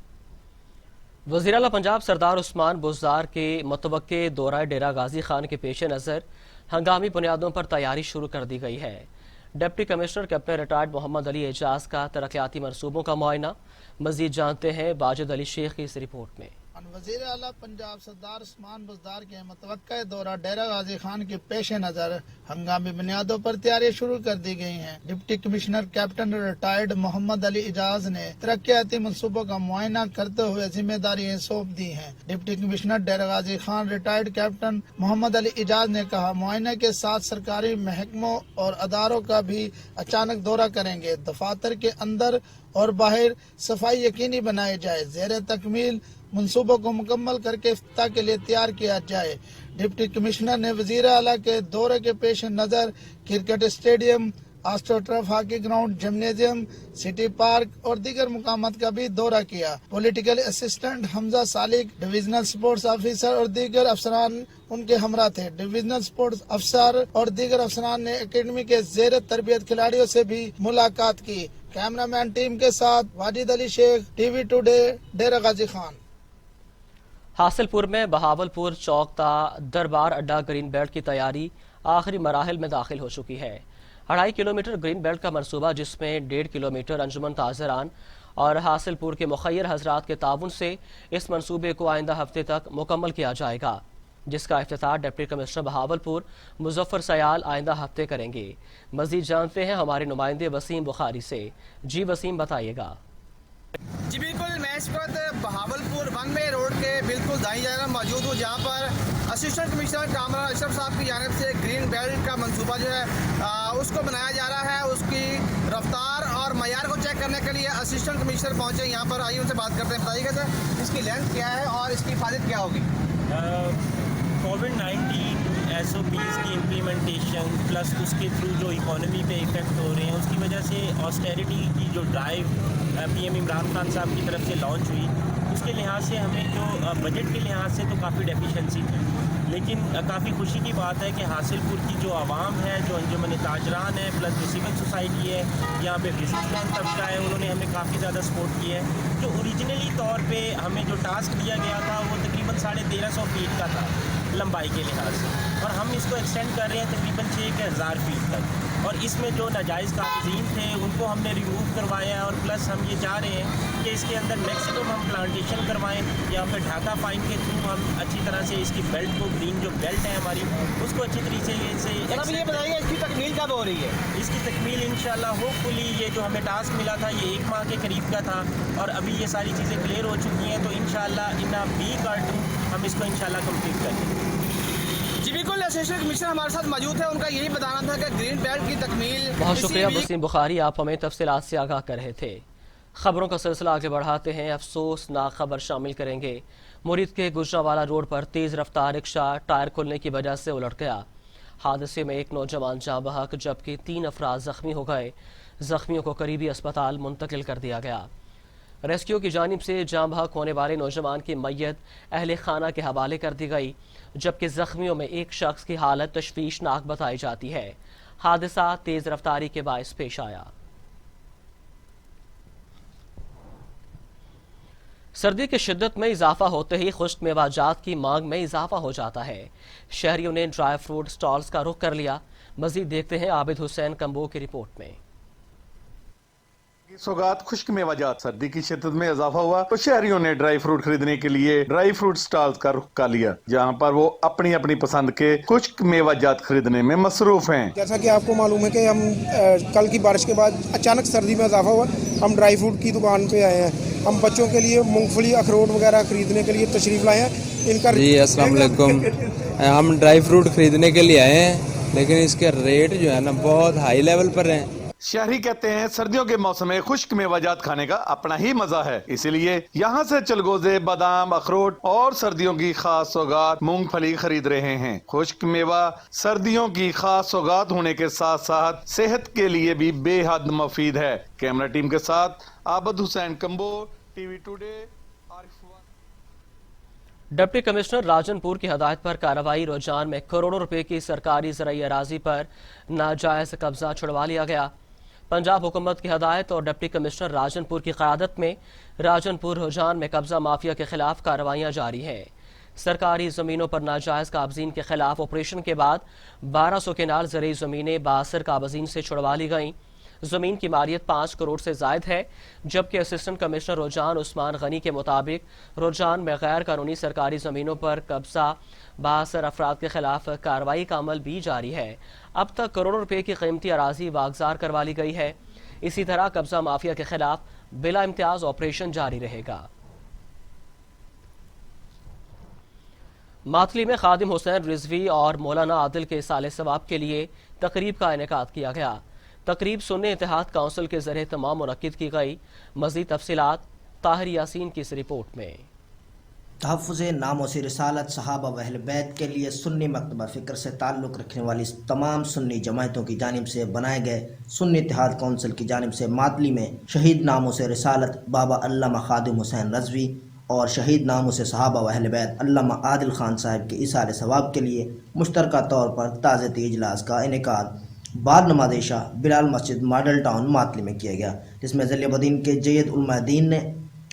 वज़ीर आला पंजाब सरदार उस्मान बुज़दार के मुतवक्के दौरा डेरा गाजी खान के पेश नज़र हंगामी बुनियादों पर तैयारी शुरू कर दी गई है। Deputy commissioner captain retired Mohammad Ali Ejaz का तरक्याती मनसूबों का मुआयना। मज़ीद जानते हैं बाजिद अली शेख की इस रिपोर्ट में। वज़ीर आला पंजाब सरदार उस्मान बुज़दार के मुतवक्का दौरा डेरा गाजी खान के पेश नज़र हंगामी बुनियादों पर तैयारी शुरू कर दी गई हैं। Deputy commissioner captain retired Mohammad Ali Ejaz ने तरक्याती मनसूबों का मुआयना करते हुए जिम्मेदारियां सौंप दी हैं। डिप्टी कमिश्नर डेरा गाजी खान रिटायर्ड कैप्टन मोहम्मद अली एजाज ने कहा, मुआयने के साथ सरकारी महकमों और अदारों का भी अचानक दौरा करेंगे। दफातर के अंदर और बाहर सफाई यकीनी बनाई जाए, ज़ेरे तकमील मनसूबों को मुकम्मल करके इफ्तिताह के लिए तैयार किया जाए। डिप्टी कमिश्नर ने वज़ीर आला के दौरे के पेश नज़र cricket stadium, astro turf hockey ground, gymnasium, city park और दीगर मुकामात का भी दौरा किया। Political assistant Hamza Salik, divisional sports officer और दीगर अफसरान उनके हमरा थे। डिविजनल स्पोर्ट्स अफसर और दीगर अफसरान ने एकेडमी के ज़ेर तरबियत खिलाड़ियों से भी मुलाकात की। कैमरामैन टीम के साथ वाजिद अली शेख, TV टुडे, डेरा गाजी खान। हासिलपुर में बहावलपुर चौक दरबार अड्डा ग्रीन बेल्ट की तैयारी आखिरी मराहिल में दाखिल हो चुकी है। 2.5 किलोमीटर ग्रीन बेल्ट का मनसूबा, जिसमें 1.5 किलोमीटर अंजुमन ताजरान और हासिलपुर के मुखैर हजरात के ताउन से इस मनसूबे को आइंदा हफ्ते तक मुकम्मल किया जाएगा, जिसका इफ्तिताह डिप्टी कमिश्नर बहावलपुर मुजफ्फर सयाल आइंदा हफ्ते करेंगे। मजीद जानते हैं हमारे नुमाइंदे वसीम बुखारी से। जी वसीम, बताइएगा। जी बिल्कुल, मैं इस वक्त बहावलपुर 1 वे रोड के बिल्कुल दाईं जानब मौजूद हूँ, जहाँ पर असिस्टेंट कमिश्नर कामरान अशरफ साहब की जानिब से ग्रीन बेल्ट का मंसूबा जो है उसको बनाया जा रहा है। उसकी रफ्तार और मयार को चेक करने के लिए असिस्टेंट कमिश्नर पहुँचे यहाँ पर। आइए उनसे बात करते हैं। बताइएगा सर, इसकी लेंथ क्या है और इसकी हिफाजत क्या होगी? कोविड-19 SOPs की इम्प्लीमेंटेशन प्लस उसके थ्रू जो इकोनॉमी पे इफ़ेक्ट हो रहे हैं, उसकी वजह से ऑस्टेरिटी की जो ड्राइव PM इमरान खान साहब की तरफ से लॉन्च हुई, उसके लिहाज से हमें जो बजट के लिहाज से तो काफ़ी डेफिशिएंसी थी, लेकिन काफ़ी खुशी की बात है कि हासिलपुर की जो आवाम है, जो अंजुमन ताजरान है, प्लस जो सिविल सोसाइटी है, यहाँ पे बिजनेसमैन तबका है, उन्होंने हमें काफ़ी ज़्यादा सपोर्ट किया है। जो ओरिजिनली तौर पे हमें जो टास्क दिया गया था वो तकरीबन 1350 फीट का था लंबाई के लिहाज से, और हम इसको एक्सटेंड कर रहे हैं तकरीबन 6000 फीट तक। اور اس میں جو ناجائز قابضین تھے ان کو ہم نے ریموو کروایا ہے، اور پلس ہم یہ چاہ رہے ہیں کہ اس کے اندر میکسیمم ہم پلانٹیشن کروائیں یا پھر ڈھاکہ فائن کے تھرو ہم اچھی طرح سے اس کی بیلٹ کو، گرین جو بیلٹ ہے ہماری، اس کو اچھی طریقے سے یہ بتائیے اس کی تکمیل کب ہو رہی ہے؟ اس کی تکمیل انشاءاللہ ہوپ فلی یہ جو ہمیں ٹاسک ملا تھا یہ 1 ماہ کے قریب کا تھا، اور ابھی یہ ساری چیزیں کلیئر ہو چکی ہیں، تو انشاءاللہ ان بیگ آر2 ہم اس کو انشاءاللہ کمپلیٹ کریں گے۔ جی بالکل، اسسٹنٹ کمشنر ہمارے ساتھ موجود ہے، ان کا یہی بتانا تھا کہ گرین بیلٹ کی تکمیل۔ بہت شکریہ وسیم بخاری، آپ ہمیں تفصیلات سے آگاہ کر رہے تھے۔ خبروں کا سلسلہ آگے بڑھاتے ہیں، افسوسناک خبر شامل کریں گے۔ مرید کے گجرانوالہ روڈ پر تیز رفتار رکشہ ٹائر کھلنے کی وجہ سے الٹ گیا۔ حادثے میں ایک نوجوان جاں بحق جبکہ 3 افراد زخمی ہو گئے۔ زخمیوں کو قریبی اسپتال منتقل کر دیا گیا۔ ریسکیو کی جانب سے جاں بحق ہونے والے نوجوان کی میت اہل خانہ کے حوالے کر دی گئی، جبکہ زخمیوں میں ایک شخص کی حالت تشویشناک بتائی جاتی ہے۔ حادثہ تیز رفتاری کے باعث پیش آیا۔ سردی کی شدت میں اضافہ ہوتے ہی خشک میوہ جات کی مانگ میں اضافہ ہو جاتا ہے۔ شہریوں نے ڈرائی فروٹ سٹالز کا رخ کر لیا۔ مزید دیکھتے ہیں عابد حسین کمبو کی رپورٹ میں۔ سوگات خشک میوہ جات سردی کی شدت میں اضافہ ہوا تو شہریوں نے ڈرائی فروٹ خریدنے کے لیے ڈرائی فروٹ سٹالز کا رخ کر لیا، جہاں پر وہ اپنی اپنی پسند کے خشک میوہ جات خریدنے میں مصروف ہیں۔ جیسا کہ آپ کو معلوم ہے کہ ہم کل کی بارش کے بعد اچانک سردی میں اضافہ ہوا، ہم ڈرائی فروٹ کی دکان پہ آئے ہیں۔ ہم بچوں کے لیے مونگ پھلی، اخروٹ وغیرہ خریدنے کے لیے تشریف لائے ہیں۔ ان کا جی السلام علیکم، ہم ڈرائی فروٹ خریدنے کے لیے آئے ہیں، لیکن اس کے ریٹ جو ہے نا بہت ہائی لیول پر ہیں۔ شہری کہتے ہیں سردیوں کے موسم میں خشک میوہ جات کھانے کا اپنا ہی مزہ ہے، اسی لیے یہاں سے چلگوزے، بادام، اخروٹ اور سردیوں کی خاص سوگات مونگ پھلی خرید رہے ہیں۔ خشک میوہ سردیوں کی خاص سوگات ہونے کے ساتھ ساتھ صحت کے لیے بھی بے حد مفید ہے۔ کیمرہ ٹیم کے ساتھ Abid Hussain Kamboh, T V today. Deputy commissioner Rajanpur کی ہدایت پر کارروائی رجحان میں کروڑوں روپے کی سرکاری زرعی اراضی پر ناجائز قبضہ چھڑوا لیا گیا۔ پنجاب حکومت کی ہدایت اور ڈپٹی کمشنر راجن پور کی قیادت میں راجن پور رجحان میں قبضہ مافیا کے خلاف کارروائیاں جاری ہیں۔ سرکاری زمینوں پر ناجائز قابضین کے خلاف آپریشن کے بعد 1200 کنال زرعی زمینیں بااثر قابضین سے چھڑوا لی گئیں۔ زمین کی مالیت 5 کروڑ سے زائد ہے، جبکہ اسسٹنٹ کمشنر رجحان عثمان غنی کے مطابق رجحان میں غیر قانونی سرکاری زمینوں پر قبضہ بااثر افراد کے خلاف کارروائی کا عمل بھی جاری ہے۔ اب تک کروڑوں روپے کی قیمتی اراضی واگزار کروا لی گئی ہے۔ اسی طرح قبضہ مافیا کے خلاف بلا امتیاز آپریشن جاری رہے گا۔ ماتلی میں خادم حسین رضوی اور مولانا عادل کے سال ثواب کے لیے تقریب کا انعقاد کیا گیا۔ تقریب سنی اتحاد کونسل کے ذریعے تمام منعقد کی گئی۔ مزید تفصیلات طاہر یاسین کی اس رپورٹ میں۔ تحفظ نام و رسالت صحابہ و اہل بیت کے لیے سنی مکتبہ فکر سے تعلق رکھنے والی تمام سنی جماعتوں کی جانب سے بنائے گئے سنی اتحاد کونسل کی جانب سے ماتلی میں شہید ناموں سے رسالت بابا علامہ خادم حسین رضوی اور شہید ناموں سے صحابہ و اہل بیت علامہ عادل خان صاحب کے ایثار ثواب کے لیے مشترکہ طور پر تعزیتی اجلاس کا انعقاد بعد نماز عشاء بلال مسجد ماڈل ٹاؤن ماتلی میں کیا گیا، جس میں ذیل الدین کے جید علماء دین نے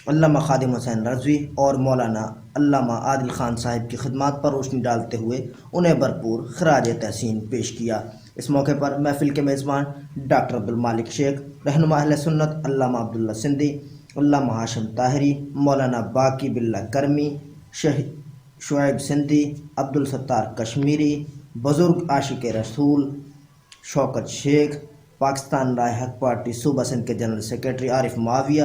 علامہ خادم حسین رضوی اور مولانا علامہ عادل خان صاحب کی خدمات پر روشنی ڈالتے ہوئے انہیں بھرپور خراج تحسین پیش کیا۔ اس موقع پر محفل کے میزبان ڈاکٹر عبدالمالک شیخ، رہنما اہل سنت علامہ عبداللہ سندھی، علامہ ہاشم طاہری، مولانا باقی باللہ کرمی، شعیب سندھی، عبدالستار کشمیری، بزرگ عاشق رسول شوکت شیخ، پاکستان رائے حق پارٹی صوبہ سندھ کے جنرل سیکرٹری عارف معاویہ،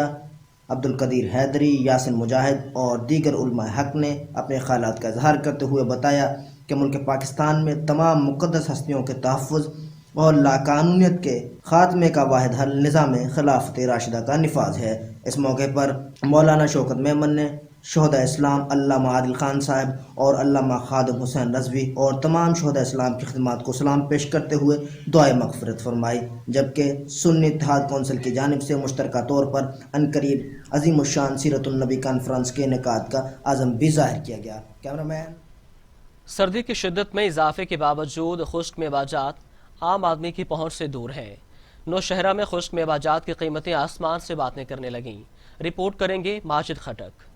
عبدالقدیر حیدری، یاسین مجاہد اور دیگر علماء حق نے اپنے خیالات کا اظہار کرتے ہوئے بتایا کہ ملک پاکستان میں تمام مقدس ہستیوں کے تحفظ اور لاقانونیت کے خاتمے کا واحد حل نظام خلافت راشدہ کا نفاذ ہے۔ اس موقع پر مولانا شوکت میمن نے شہداء اسلام علامہ عادل خان صاحب اور علامہ خادم حسین رضوی اور تمام شہداء اسلام کی خدمات کو سلام پیش کرتے ہوئے دعائے مغفرت فرمائی، جبکہ سنی اتحاد کونسل کی جانب سے مشترکہ طور پر عنقریب عظیم الشان سیرت النبی کانفرنس کے انعقاد کا عزم بھی ظاہر کیا گیا۔ کیمرہ مین۔ سردی کی شدت میں اضافے کے باوجود خشک میوہ جات عام آدمی کی پہنچ سے دور ہیں۔ نوشہرہ میں خشک میوہ جات کی قیمتیں آسمان سے باتیں کرنے لگیں۔ رپورٹ کریں گے ماجد خٹک۔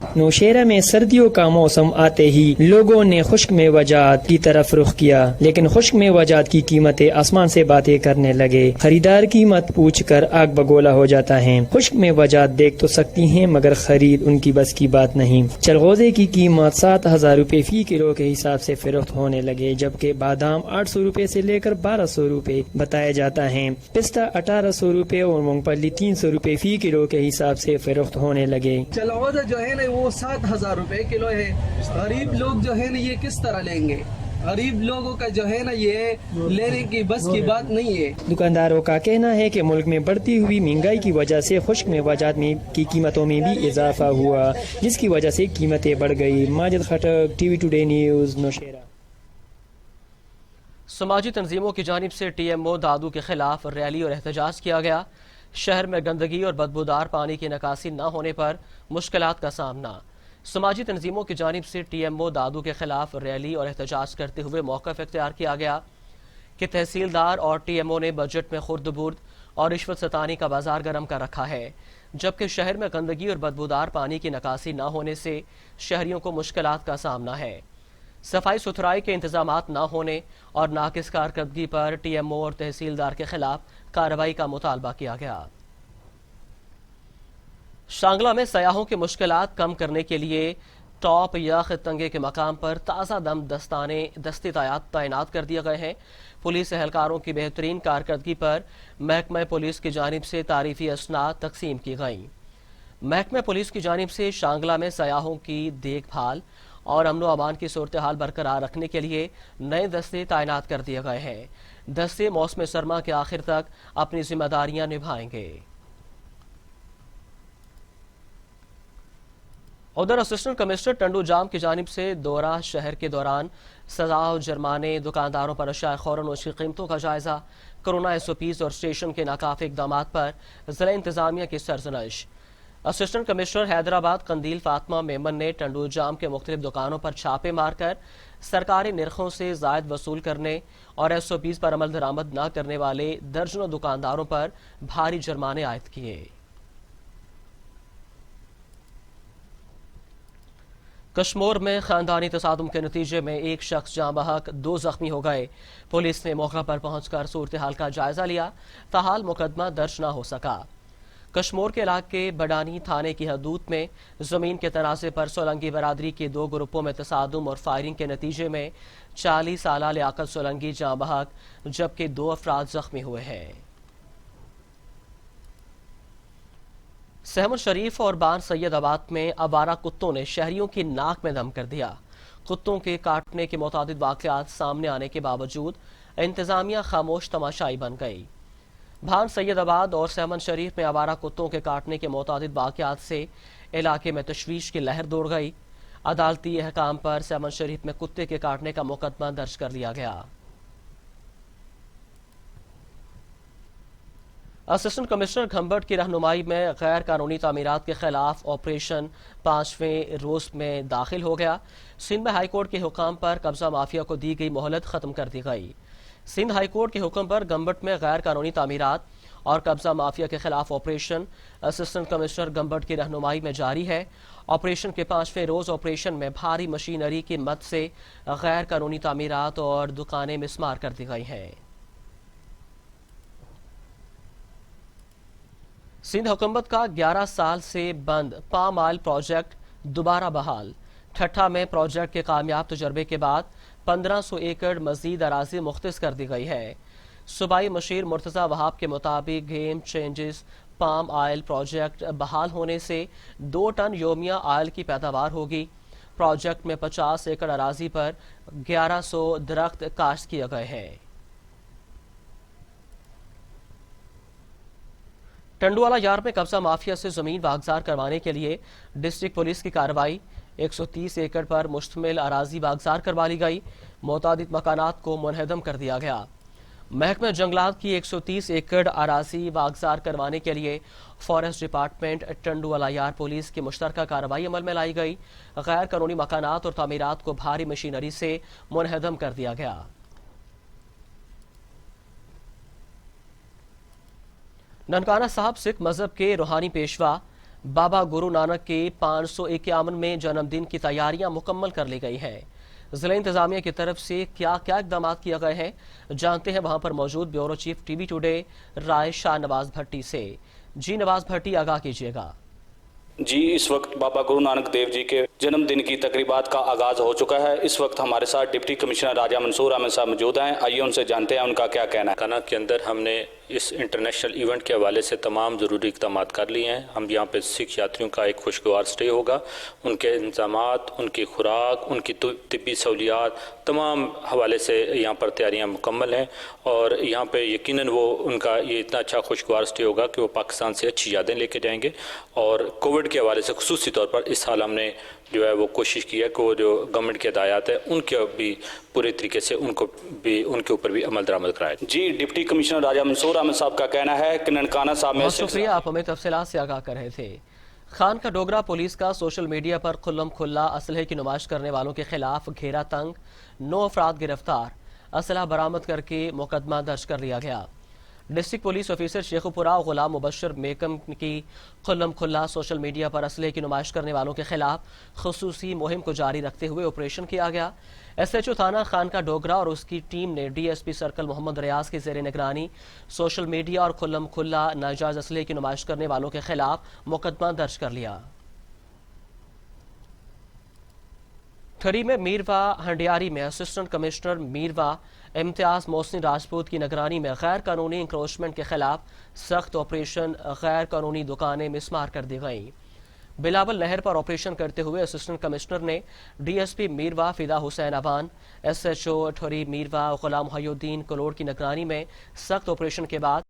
नौशेरा में सर्दियों का मौसम आते ही लोगों ने खुश्क मेवाजात की तरफ रुख किया, लेकिन खुश्क मेवाजात की कीमतें आसमान से बातें करने लगे। खरीदार कीमत पूछकर आग बगोला हो जाता है। खुश्क मेवाजात देख तो सकती हैं मगर खरीद उनकी बस की बात नहीं। चलगोजे की कीमत 7,000 रुपए फी किलो के हिसाब से फरोख्त होने लगे, जबकि बादाम 800 रुपए से लेकर 1200 रुपए बताया जाता है। पिस्ता 1800 रुपए और मूंगफली 300 रुपए फी किलो के हिसाब से फरोख्त होने लगे। चलगोजा जो है ना वो 7,000 रुपए किलो है। गरीब लोग जो है ना ये किस तरह लेंगे? गरीब लोगों का जो है ना ये लेने की बस की बात नहीं है। दुकानदारों का कहना है कि मुल्क में बढ़ती हुई महंगाई की वजह से खुश्क मेवाजात में की कीमतों में भी इजाफा हुआ, जिसकी वजह से कीमतें बढ़ गई। माजिद खटक, टीवी टुडे न्यूज़, नौशेरा। समाजी तंजीमों की जानिब से TMO दादू के खिलाफ रैली और एहतजाज किया गया। शहर में गंदगी और बदबूदार पानी की निकासी न होने पर मुश्किलात का सामना। समाजी तंजीमों की जानिब से TMO दादू के खिलाफ रैली और एहतजाज करते हुए मौक़िफ़ इख्तियार किया गया कि तहसीलदार और TMO ने बजट में खुर्द-बुर्द और रिश्वत सतानी का बाजार गर्म कर रखा है, जबकि शहर में गंदगी और बदबूदार पानी की निकासी न होने से शहरियों को मुश्किलात का सामना है। सफाई सुथराई के इंतजामात न होने और नाकिस कारकर्दगी पर TMO और तहसीलदार के खिलाफ कार्रवाई का मुतालबा किया गया। शांगला में सयाहों की मुश्किलात कम करने के लिए टॉप या खितंगे के मकाम पर ताज़ा दम दस्ते तैनात कर दिए गए हैं। पुलिस एहलकारों की बेहतरीन कारकर्दगी पर महकमा पुलिस की जानिब से तारीफी असनाद तकसीम की गई। महकमा पुलिस की जानिब से शांगला में सयाहों की देखभाल और अमन व अमान की सूरत हाल बरकरार रखने के लिए नए दस्ते तैनात कर दिए गए हैं। दस्ते मौसम सरमा के आखिर तक अपनी जिम्मेदारियां निभाएंगे। उधर असिस्टेंट कमिश्नर टंडू जाम की जानिब से दौरा शहर के दौरान सजा और जुर्माने, दुकानदारों पर अशिया ख़ौरनोश की कीमतों का जायजा, कोरोना SOPs और स्टेशन के नाकाफी इक़दाम पर ज़िला इंतज़ामिया की सरजनश। असिस्टेंट कमिश्नर हैदराबाद कंदील फातिमा मेमन ने टंडू जाम के मुख्तलिफ दुकानों पर छापे मारकर सरकारी निर्खों से ज़ायद वसूल करने और SOPs पर अमल दरामद न करने वाले दर्जनों दुकानदारों पर भारी जुर्माने आयद किए। कश्मीर में खानदानी तसादुम के नतीजे में एक शख्स जाँ बहक, 2 जख्मी हो गए। पुलिस ने मौका पर पहुंचकर सूरत हाल का जायजा लिया, ताहाल मुकदमा दर्ज न हो सका। कश्मीर के इलाके बडानी थाने की हदूद में जमीन के तनाज़े पर सोलंगी बरादरी के 2 ग्रुपों में तसादुम और फायरिंग के नतीजे में 40 साला लियाकत सोलंगी जाँ बहक, जबकि 2 अफराद जख्मी हुए हैं। सहमद शरीफ और बान सैयदाबाद में आवारा कुत्तों ने शहरियों की नाक में दम कर दिया। कुत्तों के काटने के मुतादिद वाक़यात सामने आने के बावजूद इंतजामिया खामोश तमाशाई बन गई। भान सैयदाबाद और सहमद शरीफ में आवारा कुत्तों के काटने के मुतादिद वाक़यात से इलाके में तशवीश की लहर दौड़ गई। अदालती अहकाम पर सहमद शरीफ में कुत्ते के काटने का मुकदमा दर्ज कर लिया गया। असिस्टेंट कमिश्नर घंबट की रहनुमाई में गैर कानूनी तामीरात के खिलाफ ऑपरेशन 5वें रोज में दाखिल हो गया। सिंध में हाई कोर्ट के हुक्म पर कब्जा माफिया को दी गई मोहलत खत्म कर दी गई। सिंध हाई कोर्ट के हुक्म पर घंबट में गैर कानूनी तामीरात और कब्जा माफिया के खिलाफ ऑपरेशन असिस्टेंट कमिश्नर घंबट की रहनुमाई में जारी है। ऑपरेशन के 5वें रोज ऑपरेशन में भारी मशीनरी की मदद से गैर कानूनी तामीरात और दुकानें मिसमार कर दी गई हैं। सिंध हुकूमत का 11 साल से बंद पाम ऑयल प्रोजेक्ट दोबारा बहाल। ठट्ठा में प्रोजेक्ट के कामयाब तजर्बे के बाद 1500 एकड़ मजीद अराजी मुख्तस कर दी गई है। सूबाई मशीर मुर्तज़ा वहाब के मुताबिक game changes palm oil project बहाल होने से 2 टन योमिया ऑयल की पैदावार होगी। प्रोजेक्ट में 50 एकड़ अराजी पर 1100 दरख्त काश्त किए गए हैं। टंडुवाला यार में कब्जा माफिया से जमीन बागजार करवाने के लिए डिस्ट्रिक्ट पुलिस की कार्रवाई। 130 एकड़ पर मुश्तमिल अराजी बागजार करवा ली गई। मुतादिद मकानात को मुनहदम कर दिया गया। महकमा जंगलात की 130 एकड़ अराजी बागजार करवाने के लिए फॉरेस्ट डिपार्टमेंट टंडुवाला यार पुलिस की मुश्तरका कार्रवाई अमल में लाई गई। गैर कानूनी मकानात और तामीरात को भारी मशीनरी से मुनहदम कर दिया गया। ननकाना साहब सिख मजहब के रूहानी पेशवा बाबा गुरु नानक के 551वें जन्मदिन की तैयारियां मुकम्मल कर ली गई हैं। जिला इंतजामिया की तरफ से क्या क्या इकदाम किए गए हैं, जानते हैं वहां पर मौजूद ब्यूरो चीफ टीवी टुडे राय शाह नवाज भट्टी से। जी नवाज भट्टी, आगाह कीजिएगा। जी, इस वक्त बाबा गुरु नानक देव जी के जन्मदिन की तकरीबात का आगाज हो चुका है। इस वक्त हमारे साथ डिप्टी कमिश्नर राजा मंसूर अहमद साहब मौजूद हैं। आइए उनसे जानते हैं उनका क्या कहना है। काना के अंदर हमने इस इंटरनेशनल इवेंट के हवाले से तमाम ज़रूरी इक़दाम कर लिए हैं। हम यहाँ पे सिख यात्रियों का एक खुशगवार स्टे होगा, उनके इंतज़ामात, उनकी खुराक, उनकी तिब्बी सहूलियात, तमाम हवाले से यहाँ पर तैयारियाँ मुकम्मल हैं और यहाँ पे यकीनन वो उनका ये इतना अच्छा खुशगवार स्टे होगा कि वो पाकिस्तान से अच्छी यादें लेके जाएंगे। और कोविड के हवाले से खुसूसी तौर पर इस साल हमने जो है वो कोशिश की है कि वो जो गवर्नमेंट के हदायत है उनके भी पूरे तरीके से उनके ऊपर भी अमल दरामद कराए। जी, डिप्टी कमिश्नर राजा मंसूर अहमद साहब का कहना है कि ननकाना साहब में शुक्रिया, आप हमें तफसीलात से आगाह कर रहे थे। खान का डोगरा पुलिस का सोशल मीडिया पर खुल्लम खुल्ला असलहे की नुमाइश करने वालों के खिलाफ घेरा तंग, 9 अफराद गिरफ्तार, असलहा बरामद करके मुकदमा दर्ज कर लिया गया। डिस्ट्रिक्ट पुलिस ऑफिसर शेखुपुरा गुलाम मुबशर मेकम की खुल्लम खुल्ला सोशल मीडिया पर असलहे की नुमाइश करने वालों के खिलाफ खुसूसी मुहिम को जारी रखते हुए ऑपरेशन किया गया। SHO थाना खान का डोगरा और उसकी टीम ने DSP सर्कल मोहम्मद रियाज की ज़ेर निगरानी सोशल मीडिया और खुल्लम खुल्ला नाजायज़ असलहे की नुमाइश करने वालों के खिलाफ मुकदमा दर्ज कर लिया। ठरी में मीरवा हंडियारी में असिस्टेंट कमिश्नर मीरवा इम्तियाज मोहसिन राजपूत की निगरानी में गैर कानूनी इंक्रोचमेंट के खिलाफ सख्त ऑपरेशन, गैर कानूनी दुकानें मिसमार कर दी गईं। बिलावल नहर पर ऑपरेशन करते हुए असिस्टेंट कमिश्नर ने DSP मीरवा फिदा हुसैन अवान, SHO ठरी मीरवा गुलाम मुहिउद्दीन कलोड़ की निगरानी में सख्त ऑपरेशन के बाद